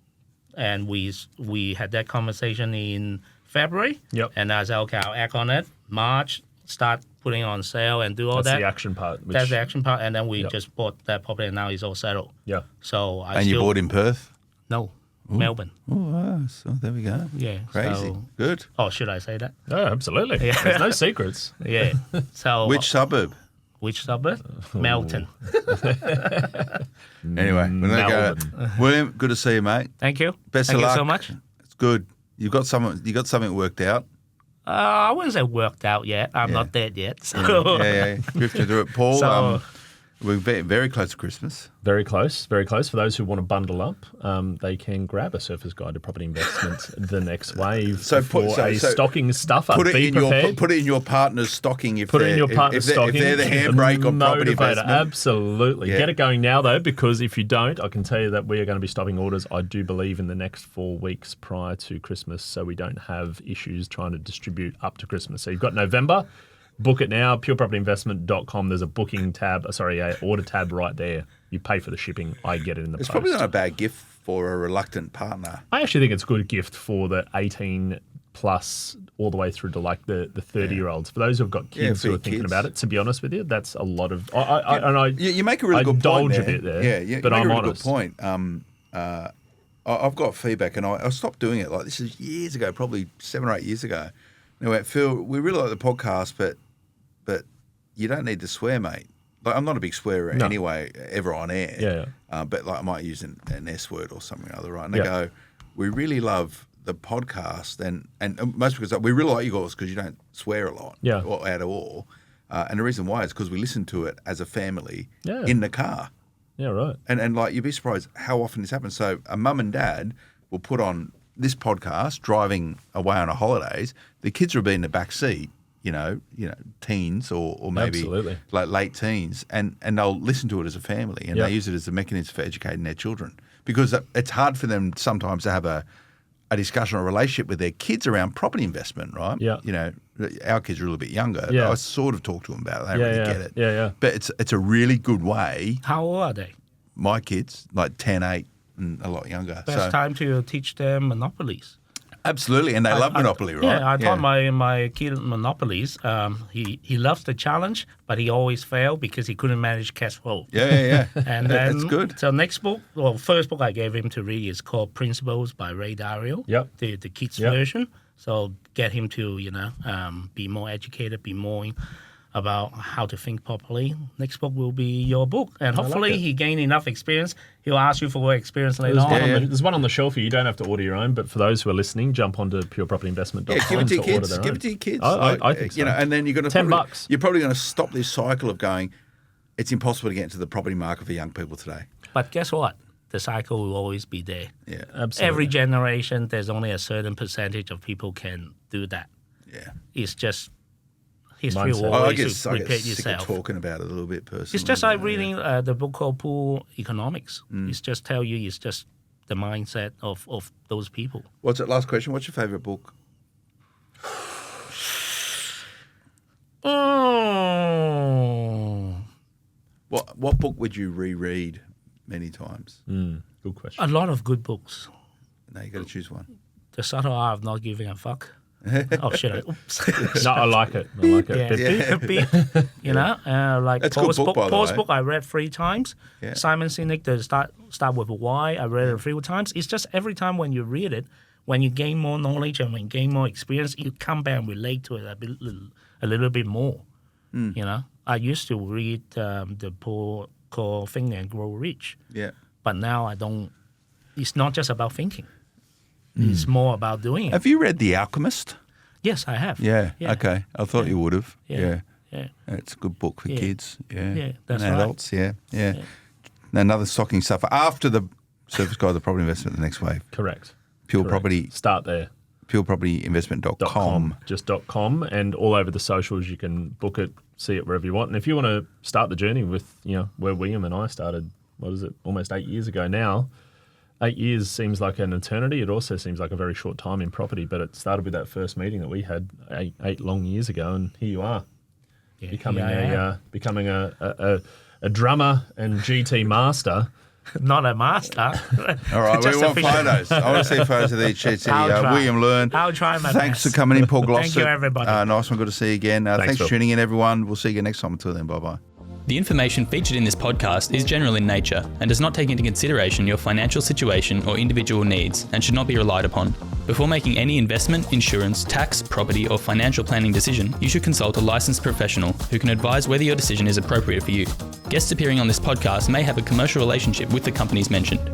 And we had that conversation in February. Yep. And I said, okay, I'll act on it. March, start putting on sale and do all that. That's the action part. That's the action part. And then we just bought that property, and now it's all settled. Yeah. So you bought in Perth? No, Melbourne. Oh, wow. So there we go. Yeah. Crazy. So, Good. oh, should I say that? Oh, absolutely. There's no secrets. Yeah. So Which suburb? Which suburb? Melton. Anyway, we're gonna go. William, good to see you, mate. Thank you. Best Thank of luck. you so much. It's good. You got something worked out. I wouldn't say worked out yet. I'm not dead yet. So. Yeah. Drifting through it, Paul. So- we're very close to Christmas. Very close, very close. For those who want to bundle up, they can grab a Surfer's Guide to Property Investment, the next wave, stocking stuffer. Put it Be in prepared. put it in your partner's stocking if Put it in your partner's stocking. If they're the handbrake on property Motivator, investment. absolutely. Yeah. Get it going now, though, because if you don't, I can tell you that we are going to be stopping orders, I do believe, in the next 4 weeks prior to Christmas, so we don't have issues trying to distribute up to Christmas. So you've got November. Book it now, purepropertyinvestment.com. There's a order tab right there. You pay for the shipping. I get it in the It's post. probably not a bad gift for a reluctant partner. I actually think it's a good gift for the 18 plus all the way through to like the 30-year-olds. For those who've got kids for who are your thinking kids. about it, to be honest with you, that's a lot of... You make a really good point indulge there. a bit there, Yeah, but you make I'm a really honest. good point. I've got feedback, and I stopped doing it. Like, this is years ago, probably 7 or 8 years ago. And I went, Phil, we really like the podcast, but you don't need to swear, mate. Like, I'm not a big swearer anyway, ever on air. Yeah. But like, I might use an S word or something or other, right? And they Yeah. go, we really love the podcast, and most people say, we really like you guys because you don't swear a lot, or at all. And the reason why is because we listen to it as a family in the car. Yeah, right. And like, you'd be surprised how often this happens. So a mum and dad will put on this podcast driving away on a holidays. The kids will be in the back seat, teens or maybe Absolutely. like late teens, and they'll listen to it as a family, and they use it as a mechanism for educating their children, because it's hard for them sometimes to have a discussion or a relationship with their kids around property investment, right? Yeah. Our kids are a little bit younger. Yeah. I sort of talk to them about it. They don't really get it. Yeah. But it's a really good way. How old are they? My kids, like 10, 8, and a lot younger. Best time to teach them monopolies. Absolutely, and they love Monopoly, right? Yeah, I taught my kid monopolies. He loves the challenge, but he always failed because he couldn't manage cash flow. Yeah. And then, that's good. So first book I gave him to read is called Principles by Ray Dalio. Yep. The kids version. So get him to be more educated, be more about how to think properly. Next book will be your book. And hopefully he gained enough experience. He'll ask you for experience later on. There's one on the shelf here. You don't have to order your own, but for those who are listening, jump onto purepropertyinvestment.com give it to your order kids. their Give own. it to your kids. I think so. And then you're going to $10. You're probably going to stop this cycle of going, it's impossible to get into the property market for young people today. But guess what? The cycle will always be there. Yeah, absolutely. Every generation, there's only a certain percentage of people can do that. Yeah. It's just history Mindset. will I always get repeat sick itself. of talking about it a little bit personally. It's just like reading the book called Poor Economics. It's just tell you it's just the mindset of those people. What's it? Last question. What's your favourite book? What book would you reread many times? Good question. A lot of good books. No, you got to choose one. The Subtle Art of Not Giving a Fuck. Oh, shit. Oops. No, I like it. I like it. Yeah, beat, you know, like That's a good book, by the Paul's way. book I read 3 times. Yeah. Simon Sinek, the start with Why, I read it 3 times. It's just every time when you read it, when you gain more knowledge and when you gain more experience, you come back and relate to it a little bit more. You know, I used to read the book called Think and Grow Rich. Yeah. But now I don't. It's not just about thinking. It's more about doing it. Have you read The Alchemist? Yes, I have. Yeah. Okay. I thought you would have. Yeah. Yeah. It's a good book for kids. Yeah. Yeah, that's and right. adults. Yeah. Another stocking stuffer after the Surface Guide, the Property Investment, the next wave. Correct. Pure Property. Start there. purepropertyinvestment.com. Just .com, and all over the socials you can book it, see it wherever you want. And if you want to start the journey with, where William and I started, what is it, almost 8 years ago now. 8 years seems like an eternity. It also seems like a very short time in property, but it started with that first meeting that we had eight long years ago, and here you are, becoming a drummer and GT master. Not a master. All right, we want photos. I want to see photos of the GT. William Leung. I'll try my Thanks best. for coming in, Paul Glossop. Thank you, everybody. Nice one. Good to see you again. Thanks for tuning in, everyone. We'll see you again next time. Until then, bye-bye. The information featured in this podcast is general in nature and does not take into consideration your financial situation or individual needs and should not be relied upon. Before making any investment, insurance, tax, property, or financial planning decision, you should consult a licensed professional who can advise whether your decision is appropriate for you. Guests appearing on this podcast may have a commercial relationship with the companies mentioned.